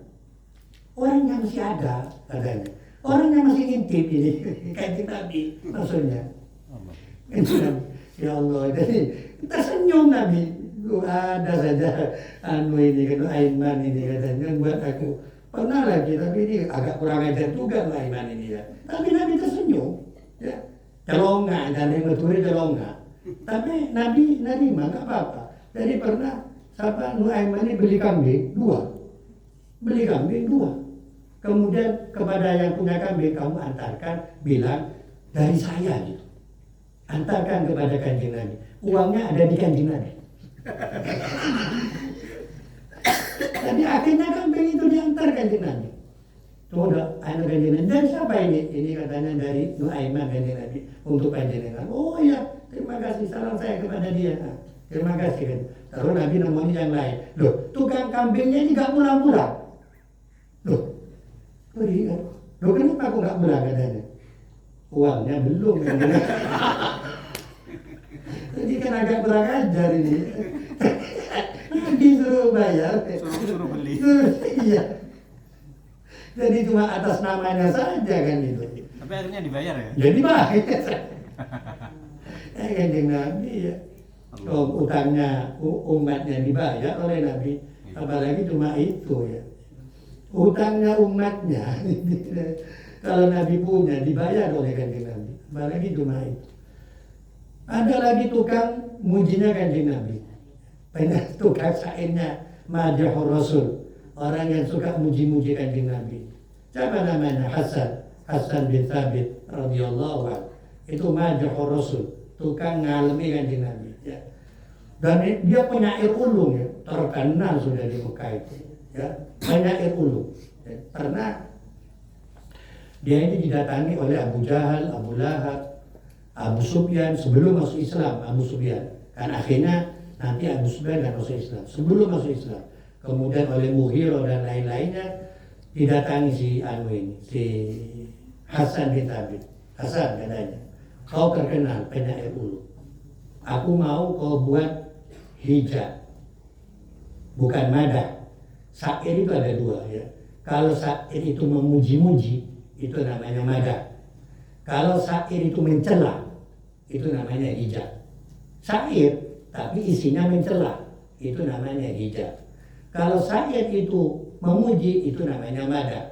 Orangnya masih ada, katanya. Orangnya masih ngintip ini. Kanjeng Nabi, maksudnya. Ya Allah, jadi kita senyum Nabi. Ada saja ini kan Aiman ini katanya buat aku. Pernah lagi, tapi ini agak kurang ajar juga Aiman ini ya. Tapi Nabi tersenyum, ya. Celongak, dan yang betul celongak. Tapi Nabi nerima, nggak apa-apa. Jadi pernah Nuaiman ini beli kambing dua. Kemudian kepada yang punya kambing, kamu antarkan, bilang dari saya gitu. Antarkan kepada Kanjeng Nabi. uangnya ada di kanjeng Nabi. Jadi akhirnya kambing itu diantar kanjeng Nabi. Tuh udah anu kanjeng Nabi. Dan siapa ini? Ini katanya dari Nuaiman kanjeng Nabi untuk panjenengan. Oh iya, terima kasih, salam saya kepada dia. Nah, terima kasih kan. Terus Nabi nemuin yang lain. Loh, tukang kambingnya ini gak pulang-pulang. Loh, kan? Loh kenapa aku gak pulang katanya? Uangnya belum kan. Jadi kan agak kurang ajar ini. Disuruh bayar. Suruh beli. Iya. Jadi cuma atas namanya saja kan itu. Tapi akhirnya dibayar ya? Jadi baik. Kanjeng Nabi ya. Oh, utangnya umatnya dibayar oleh Nabi. Apalagi cuma itu ya. Utangnya umatnya. Kalau Nabi punya dibayar oleh kanjeng Nabi. Apalagi cuma itu. Ada lagi tukang mujinya kanjeng Nabi. Banyak tukang syairnya Madihur Rasul. Orang yang suka muji-muji kanjeng Nabi. Siapa namanya? Hasan bin Thabit radhiyallahu anhu. Itu Madihur Rasul, tukang ngalami kanjeng Nabi ya. Dan dia penyair ulung ya, terkenal sudah di Mekah itu ya. Penyair ulung ya. Karena dia ini didatangi oleh Abu Jahal, Abu Lahab, Abu Sufyan sebelum masuk Islam. Abu Sufyan kan akhirnya nanti Abu Sufyan dan masuk Islam. Sebelum masuk Islam, kemudian oleh Mughirah dan lain-lainnya didatangi si Hasan bin Thabit. Hasan katanya, kau terkenal penyair ulung. Aku mau kau buat hijab, bukan madah. Syair itu ada dua ya. Kalau syair itu memuji-muji, itu namanya madah. Kalau syair itu mencela, itu namanya hijab. Syair tapi isinya mencela, itu namanya hijab. Kalau syair itu memuji, itu namanya madah.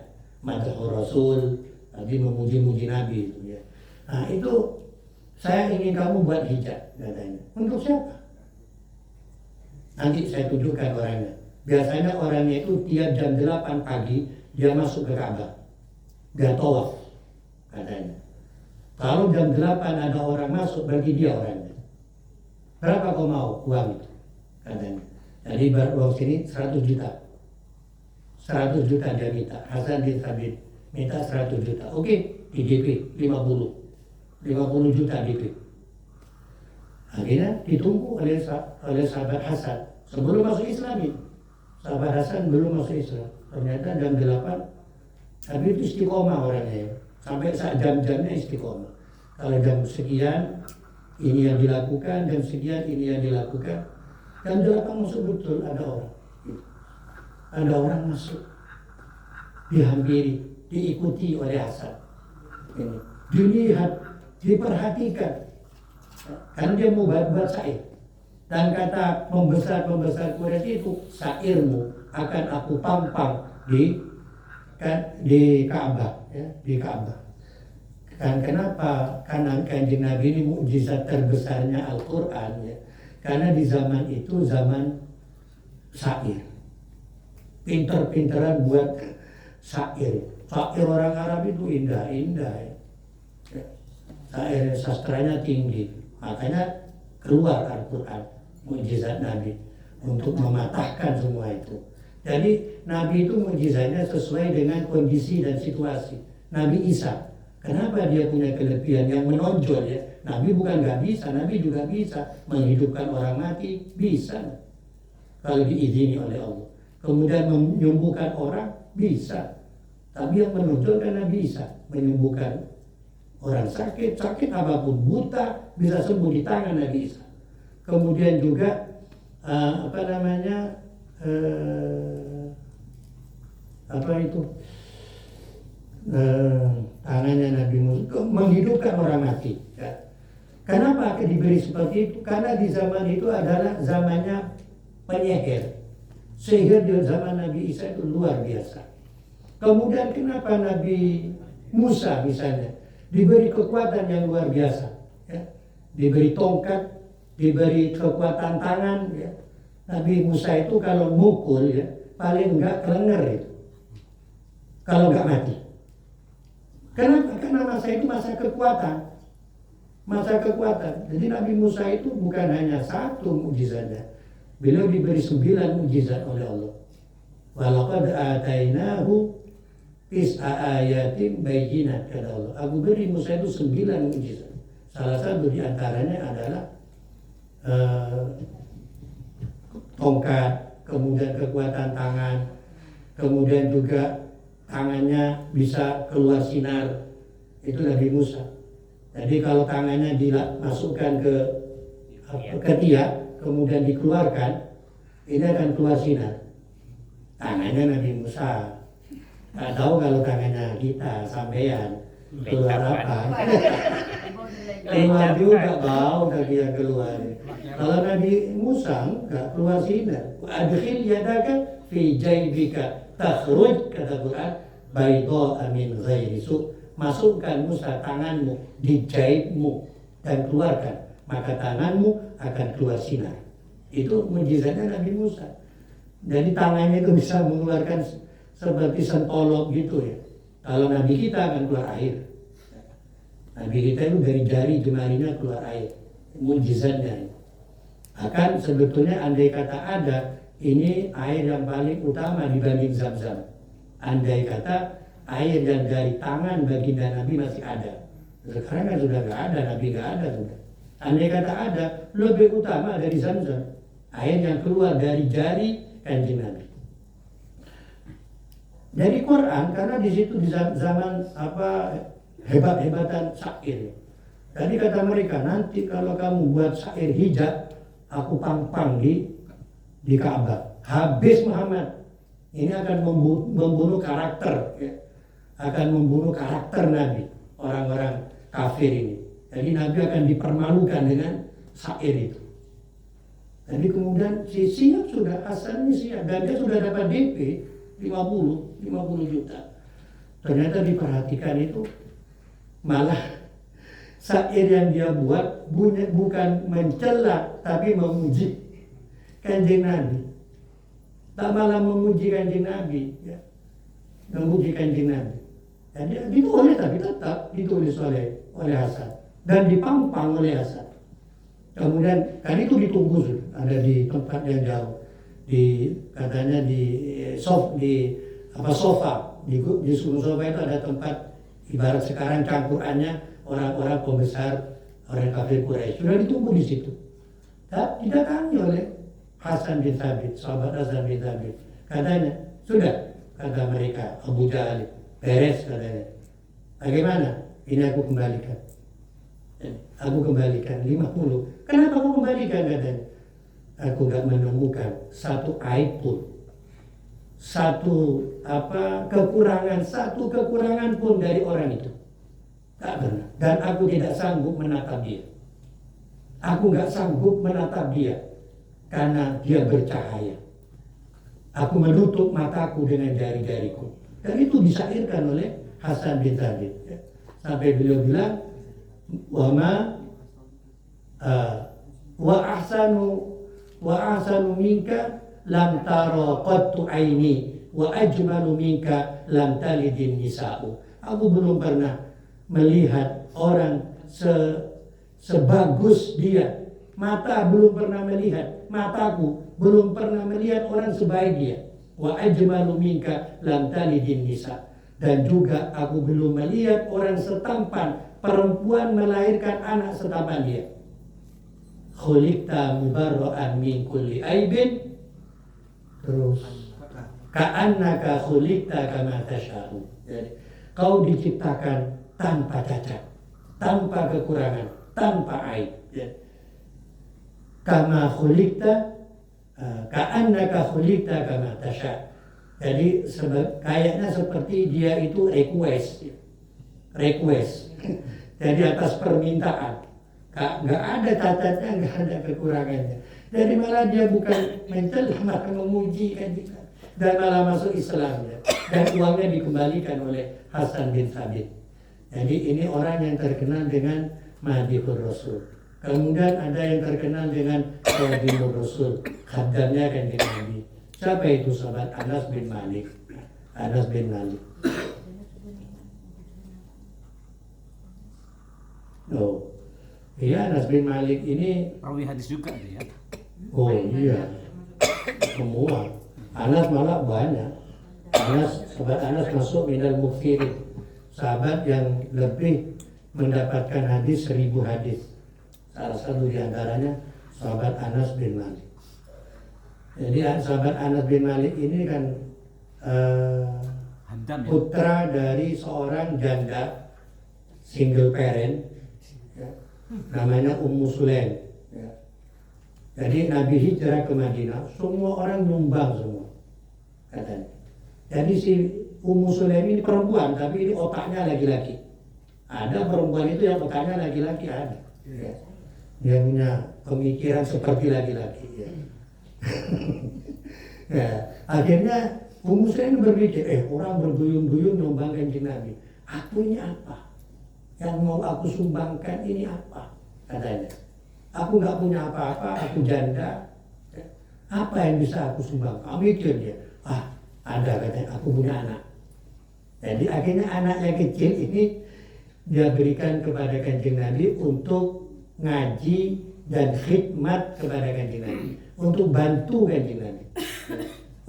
Madhur Rasul, tadi memuji-muji Nabi itu ya. Nah itu saya ingin kamu buat hijab katanya. Untuk siapa? Nanti saya tunjukkan orangnya. Biasanya orangnya itu tiap jam 8 pagi dia masuk ke Ka'bah. Dia tawaf katanya. Kalau jam 8 ada orang masuk, bagi dia orangnya. Berapa kau mau uang itu? Katanya. Jadi uang sini 100 juta. 100 juta dia minta. Hasan bin Thabit minta 100 juta. Oke, di DP 50 juta DP. Akhirnya ditunggu oleh sahabat Hasan sebelum masuk Islam ini. Sahabat Hasan belum masuk Islam. Ternyata jam 8 tapi itu istiqomah orangnya ya. Sampai saat jam-jamnya istiqomah. Kalau jam sekian ini yang dilakukan, jam sekian ini yang dilakukan. Jam 8 masuk betul ada orang. Ada orang masuk, dihampiri, diikuti oleh Hasan. Ini dilihat, diperhatikan. Karena dia mau buat syair. Dan kata pembesar Quraisy itu, syairmu akan aku pampang di Ka'bah, ya, di Ka'bah. Dan kenapa? Karena kanjeng Nabi ini mukjizat terbesarnya Al-Quran ya. Karena di zaman itu zaman syair. Pinter-pinteran buat syair. Syair orang Arab itu indah-indah ya. Syair sastranya tinggi. Makanya keluar Al-Quran, mukjizat Nabi untuk mematahkan semua itu. Jadi Nabi itu mukjizatnya sesuai dengan kondisi dan situasi. Nabi Isa, kenapa dia punya kelebihan yang menonjol ya? Nabi bukan nggak bisa, Nabi juga bisa menghidupkan orang mati, bisa kalau diizini oleh Allah. Kemudian menyembuhkan orang bisa, tapi yang menonjol kan Nabi Isa menyembuhkan orang sakit apapun, buta bisa sembuh di tangan Nabi Isa. Kemudian juga tangannya Nabi Musa menghidupkan orang mati ya. Kenapa diberi seperti itu? Karena di zaman itu adalah zamannya penyihir. Sihir di zaman Nabi Isa itu luar biasa. Kemudian kenapa Nabi Musa misalnya diberi kekuatan yang luar biasa ya. Diberi tongkat, diberi kekuatan tangan ya. Nabi Musa itu kalau mukul ya, paling enggak kelenger itu. Kalau enggak mati. Kenapa? Karena masa itu masa kekuatan. masa kekuatan. Jadi Nabi Musa itu bukan hanya satu mukjizatnya, beliau diberi 9 mukjizat oleh Allah. Walaqad atainahu tis'a ayatin bayyinat, kata Allah. Aku beri Musa itu 9 mukjizat. Salah satu di antaranya adalah tongkat, kemudian kekuatan tangan, kemudian juga tangannya bisa keluar sinar. Itu Nabi Musa. Jadi kalau tangannya dimasukkan ke tiak, kemudian dikeluarkan, ini akan keluar sinar. Tangannya Nabi Musa. Nggak tahu kalau tangannya kita, sampean, keluar apa? Keluar juga bau kaki yang keluar. Kalau Nabi Musa nggak keluar sinar. Adkhil yadaka fi jaybika takhruj, kata Quran, bayda min ghairi su'. Masukkan Musa tanganmu di jaibmu dan keluarkan, maka tanganmu akan keluar sinar. Itu mukjizatnya Nabi Musa. Jadi tangannya itu bisa mengeluarkan seperti sentolok gitu ya. Kalau Nabi kita akan keluar air. Nabi kita itu dari jari jemarinya keluar air. Mukjizatnya. Akan sebetulnya andai kata ada, ini air yang paling utama dibanding Zam-Zam. Andai kata air yang dari tangan baginda Nabi masih ada. Sekarang kan sudah nggak ada, Nabi nggak ada sudah. Andai kata ada, lebih utama dari Zam-Zam. Air yang keluar dari jari Kanjeng Nabi. Dari Quran, karena di situ di zaman hebat-hebatan syair. Jadi kata mereka, nanti kalau kamu buat syair hijab, aku pang-pang di Ka'bah. Habis Muhammad. Ini akan membunuh karakter, ya. Akan membunuh karakter Nabi, orang-orang kafir ini. Jadi Nabi akan dipermalukan dengan syair itu. Jadi kemudian siap sudah, asalnya siap, dan dia sudah dapat DP 50 juta. Ternyata diperhatikan itu malah syair yang dia buat bukan mencela tapi memuji Kanjeng Nabi. Tak malah memuji Kanjeng Nabi, ya. Memuji Kanjeng Nabi. Jadi ditulis, tapi tetap ditulis oleh Hasan dan dipampang oleh Hasan. Kemudian kan itu ditunggu, ada di tempat yang jauh, katanya di sofa di Gunung Sofa itu ada tempat ibarat sekarang campurannya orang-orang pembesar orang kafir Quraisy, sudah ditunggu di situ. Didatangi oleh Hasan bin Thabit, sahabat Hasan bin Thabit. Katanya sudah, kata mereka, Abu Jahal, beres katanya. Bagaimana? Ini aku kembalikan. Aku kembalikan 50. Kenapa aku kembalikan, katanya? Aku gak menemukan satu aib pun, satu kekurangan pun dari orang itu. Tak pernah. Dan aku tidak sanggup menatap dia. Aku gak sanggup menatap dia karena dia bercahaya. Aku menutup mataku dengan jari-jariku. Dan itu disyairkan oleh Hasan bin Thabit. Sampai beliau bilang, wa ahsanu minka lam tara qattu aini wa ajmalu minka lam talidin nisa'u. Aku belum pernah melihat orang sebagus dia. Mata belum pernah melihat, mataku belum pernah melihat orang sebaik dia. Wa ajmalu minka lam talidin nisa'. Dan juga aku belum melihat orang setampan perempuan melahirkan anak setampan dia. Khuliqta mubarra'an min kulli aibin, terus ka'annaka khuliqta kama tasya'u. Jadi kau diciptakan tanpa cacat, tanpa kekurangan, tanpa aib. Kama khuliqta ka'annaka khuliqta kama tasya'. Jadi kayaknya seperti dia itu request. Jadi atas permintaan. Nggak ada cacatnya, nggak ada kekurangannya. Jadi malah dia bukan mencela, malah memuji kan kita. Dan malah masuk Islam ya. Dan uangnya dikembalikan oleh Hasan bin Thabit. Jadi ini orang yang terkenal dengan Madihur Rasul. Kemudian ada yang terkenal dengan Khadimur Rasul, khaddamnya kan di Nabi. Siapa itu? Sahabat Anas bin Malik. Anas bin Malik. Oh. Iya, Anas bin Malik ini, Rawi hadis juga dia. oh iya, semua. Anas malah banyak. Sahabat Anas masuk minal muksirin, sahabat yang lebih mendapatkan hadis 1000 hadis. Salah satu di antaranya sahabat Anas bin Malik. Jadi sahabat Anas bin Malik ini kan Handam ya. putra dari seorang janda single parent, ya, namanya Ummu Sulaim. Ya. Jadi Nabi hijrah ke Madinah, semua orang nyumbang semua, katanya. Jadi si Ummu Sulaim ini perempuan, tapi ini otaknya laki-laki. Ada perempuan itu yang otaknya laki-laki, ada. Ya. Dia punya pemikiran seperti laki-laki. Ya. Ya. Akhirnya Ummu Sulaim berpikir, orang berduyun-duyun nyumbang Kanjeng Nabi. Aku ini apa? Yang mau aku sumbangkan ini apa? Katanya. Aku nggak punya apa-apa, aku janda. Apa yang bisa aku sumbang? Mikir dia. Ada katanya, aku punya anak. Jadi akhirnya anak yang kecil ini dia berikan kepada Kanjeng Nabi untuk ngaji dan khidmat kepada Kanjeng Nabi, untuk bantu Kanjeng Nabi,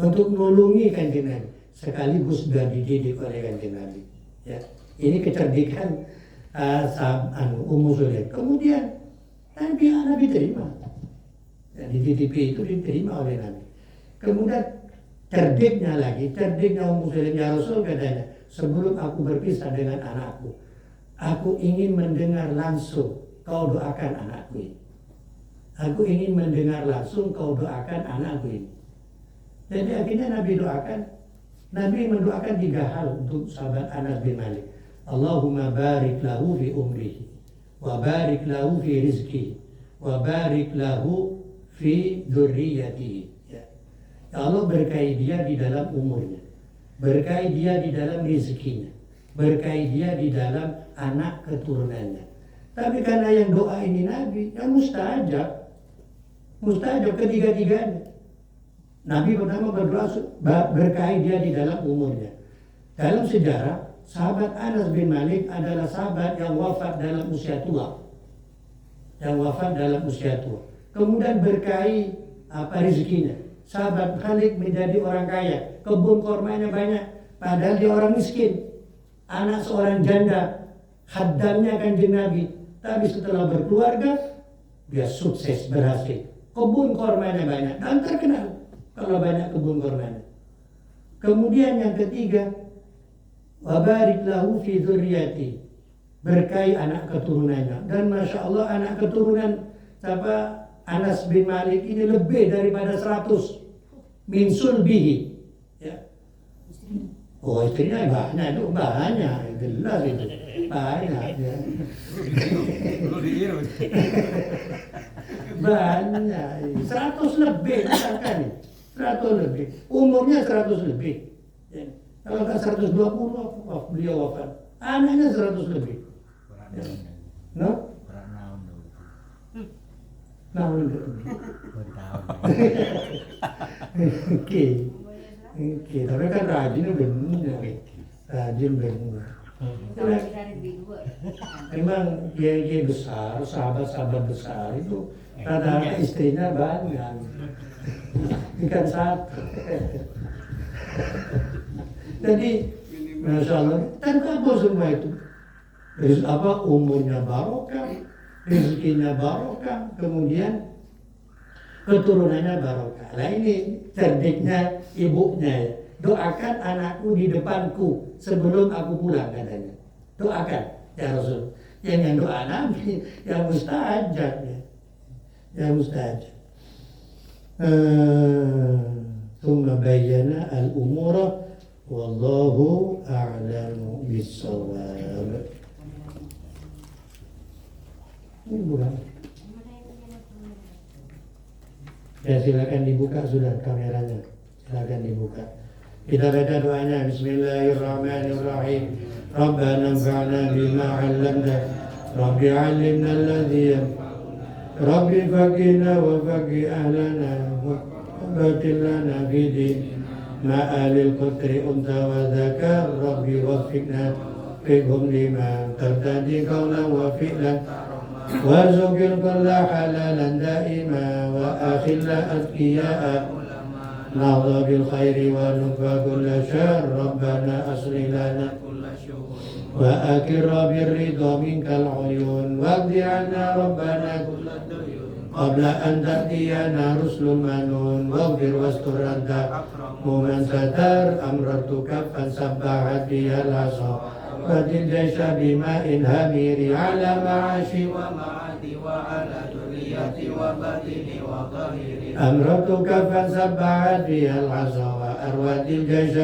untuk menolongi Kanjeng Nabi, sekaligus sudah dididik oleh Kanjeng Nabi. Ya, ini kecerdikan Ummu Sulaim. Kemudian Nabi terima. Ya, dititipi itu diterima oleh Nabi. Kemudian cerdiknya Ummu Sulaim, ya Rasul katanya, sebelum aku berpisah dengan anakku, aku ingin mendengar langsung kau doakan anakku ini. Aku ingin mendengar langsung kau doakan anakku ini. Jadi akhirnya Nabi mendoakan 3 hal untuk sahabat Anas bin Malik. Allahumma barik lahu fi umrihi, wa barik lahu fi rizkihi, wa barik lahu fi dzurriyyatihi. Ya Allah, berkahi dia di dalam umurnya, berkahi dia di dalam rezekinya, berkahi dia di dalam anak keturunannya. Tapi karena yang doa ini Nabi, yang mustajab ketiga-tiganya. Nabi pertama berdoa berkahi dia di dalam umurnya. Dalam sejarah, sahabat Anas bin Malik adalah sahabat yang wafat dalam usia tua. Kemudian berkahi rezekinya. Sahabat Khalid menjadi orang kaya, kebun kormanya banyak, padahal dia orang miskin. Anak seorang janda, khaddamnya Kanjeng Nabi. Tapi setelah berkeluarga, dia sukses, berhasil. Kebun kormanya banyak dan terkenal kalau banyak kebun kormanya. Kemudian yang ketiga, wa barik lahu fi dzurriyyati, berkahi anak keturunannya. Dan Masya Allah, anak keturunan Anas bin Malik ini lebih daripada 100 min sulbihi. Ya. Oh, istrinya banyak, jelas itu. Banyak. Ya. Banyak, 100 lebih misalkan. 100 lebih. Umurnya 100 lebih. Ya. Kalau nggak 120, beliau wafat. Anaknya 100 lebih. Ya. No? Oke, tapi kan rajin benar. Memang kiai besar, sahabat-sahabat besar itu rata-rata istrinya banyak, bukan satu. Jadi, Masya Allah, kan kabur semua itu. Umurnya barokah, rezekinya barokah, kemudian keturunannya barokah. Nah ini cerdiknya ibunya ya. Doakan anakku di depanku sebelum aku pulang katanya. Doakan ya Rasul. Yang doa Nabi yang mustajab ya. Yang mustajab. Thumma bayyana al-umura wallahu a'lamu bis-shawab. Ini bukan. Ya silakan dibuka sudah kameranya. Silakan dibuka. Kita baca doanya. Bismillahirrahmanirrahim. Rabbana anfa'na bima 'allamtana. Rabbi 'allimna alladhi Rabbi faqina wa faqi ahlana wa batil lana fi din ma'alil qadri unta wa dzakar. Rabbi waffiqna fiqhum lima tartadi qawlan wa fi'lan وارزق الكل حلالا دائما وأخل أذكياء نهض بالخير ونكفى كل شر ربنا أصلح لنا وأكر بالرضا منك العيون واقض عنا ربنا كل الديون قبل أن تأتينا رسل منون واغفر واستر أنت من ستر أمررت كفا سبحت بها العصا وتلجيش بماء همير على معاشي ومعادي وعلى ذريتي وبدني وظهيري أمررت كفا سبحت بها العصا وأروت الجيش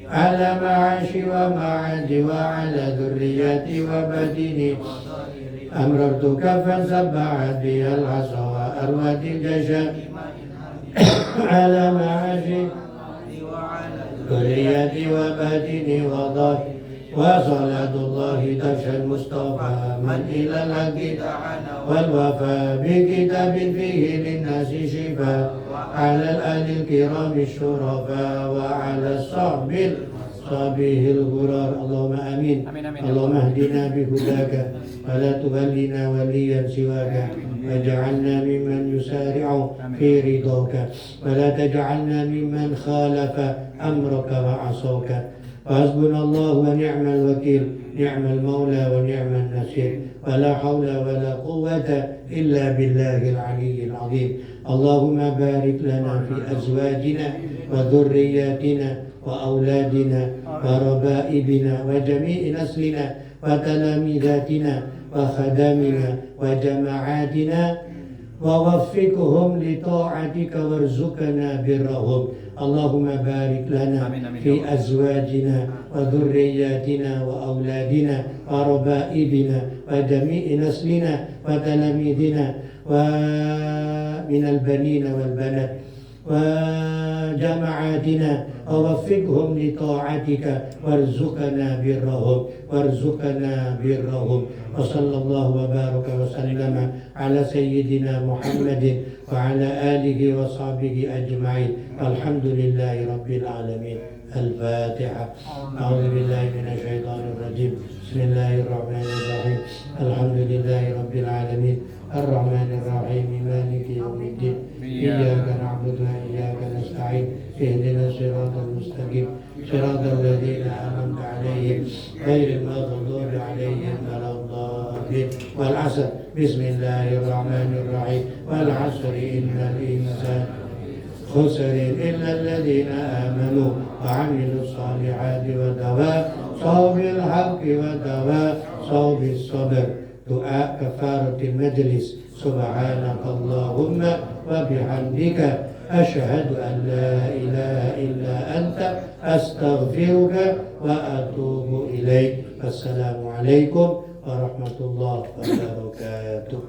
على معاشي ومعادي وعلى ذريتي وبدني أمررت كفا سبحت بها العصا وأروت الجيش على معاشي ذريتي وبدني وظهري وصلاة الله تغشى المصطفى من إلى الحق دعانا والوفاء بكتاب فيه للناس شفاء على الآل الكرام الشرفاء وعلى الصحب صابه الغرار اللهم آمين. اللهم اهدنا بهداك ولا تولنا وليا سواك واجعلنا ممن يسارع في رضاك ولا تجعلنا ممن خالف أمرك وعصاك وحسبنا الله ونعم الوكيل نعم المولى ونعم النصير ولا حول ولا قوة إلا بالله العلي العظيم. اللهم بارك لنا في أزواجنا وذرياتنا وأولادنا وربائبنا وجميع نسلنا وتلاميذاتنا وخدامنا وجماعاتنا ووفقهم لطاعتك وارزقنا برهم. اللهم بارك لنا في أزواجنا وذرياتنا وأولادنا وربائبنا وجميع نسلنا وتلاميذنا ومن البنين والبنات وجماعاتنا ووفقهم لطاعتك وارزقنا برهم وصلى الله وبارك وسلم على سيدنا محمد وعلى آله وصحبه أجمعين. الحمد لله رب العالمين. الفاتحة. أعوذ بالله من الشيطان الرجيم. بسم الله الرحمن الرحيم. الحمد لله رب العالمين الرحمن الرحيم مالك يوم الدين إياك نعبد وإياك نستعين اهدنا الصراط المستقيم صراط الذين أنعمت عليهم غير المغضوب عليهم ولا الضالين والعصر. بسم الله الرحمن الرحيم والعصر إن الإنسان خسر إلا الذين آمنوا وعملوا الصالحات وتواصوا بالحق وتواصوا بالصبر. Doa kafaratul majlis. Subhanakallahumma wa bihamdika asyhadu an la ilaha illa anta astaghfiruka wa atubu ilaik. Assalamualaikum warahmatullahi wabarakatuh.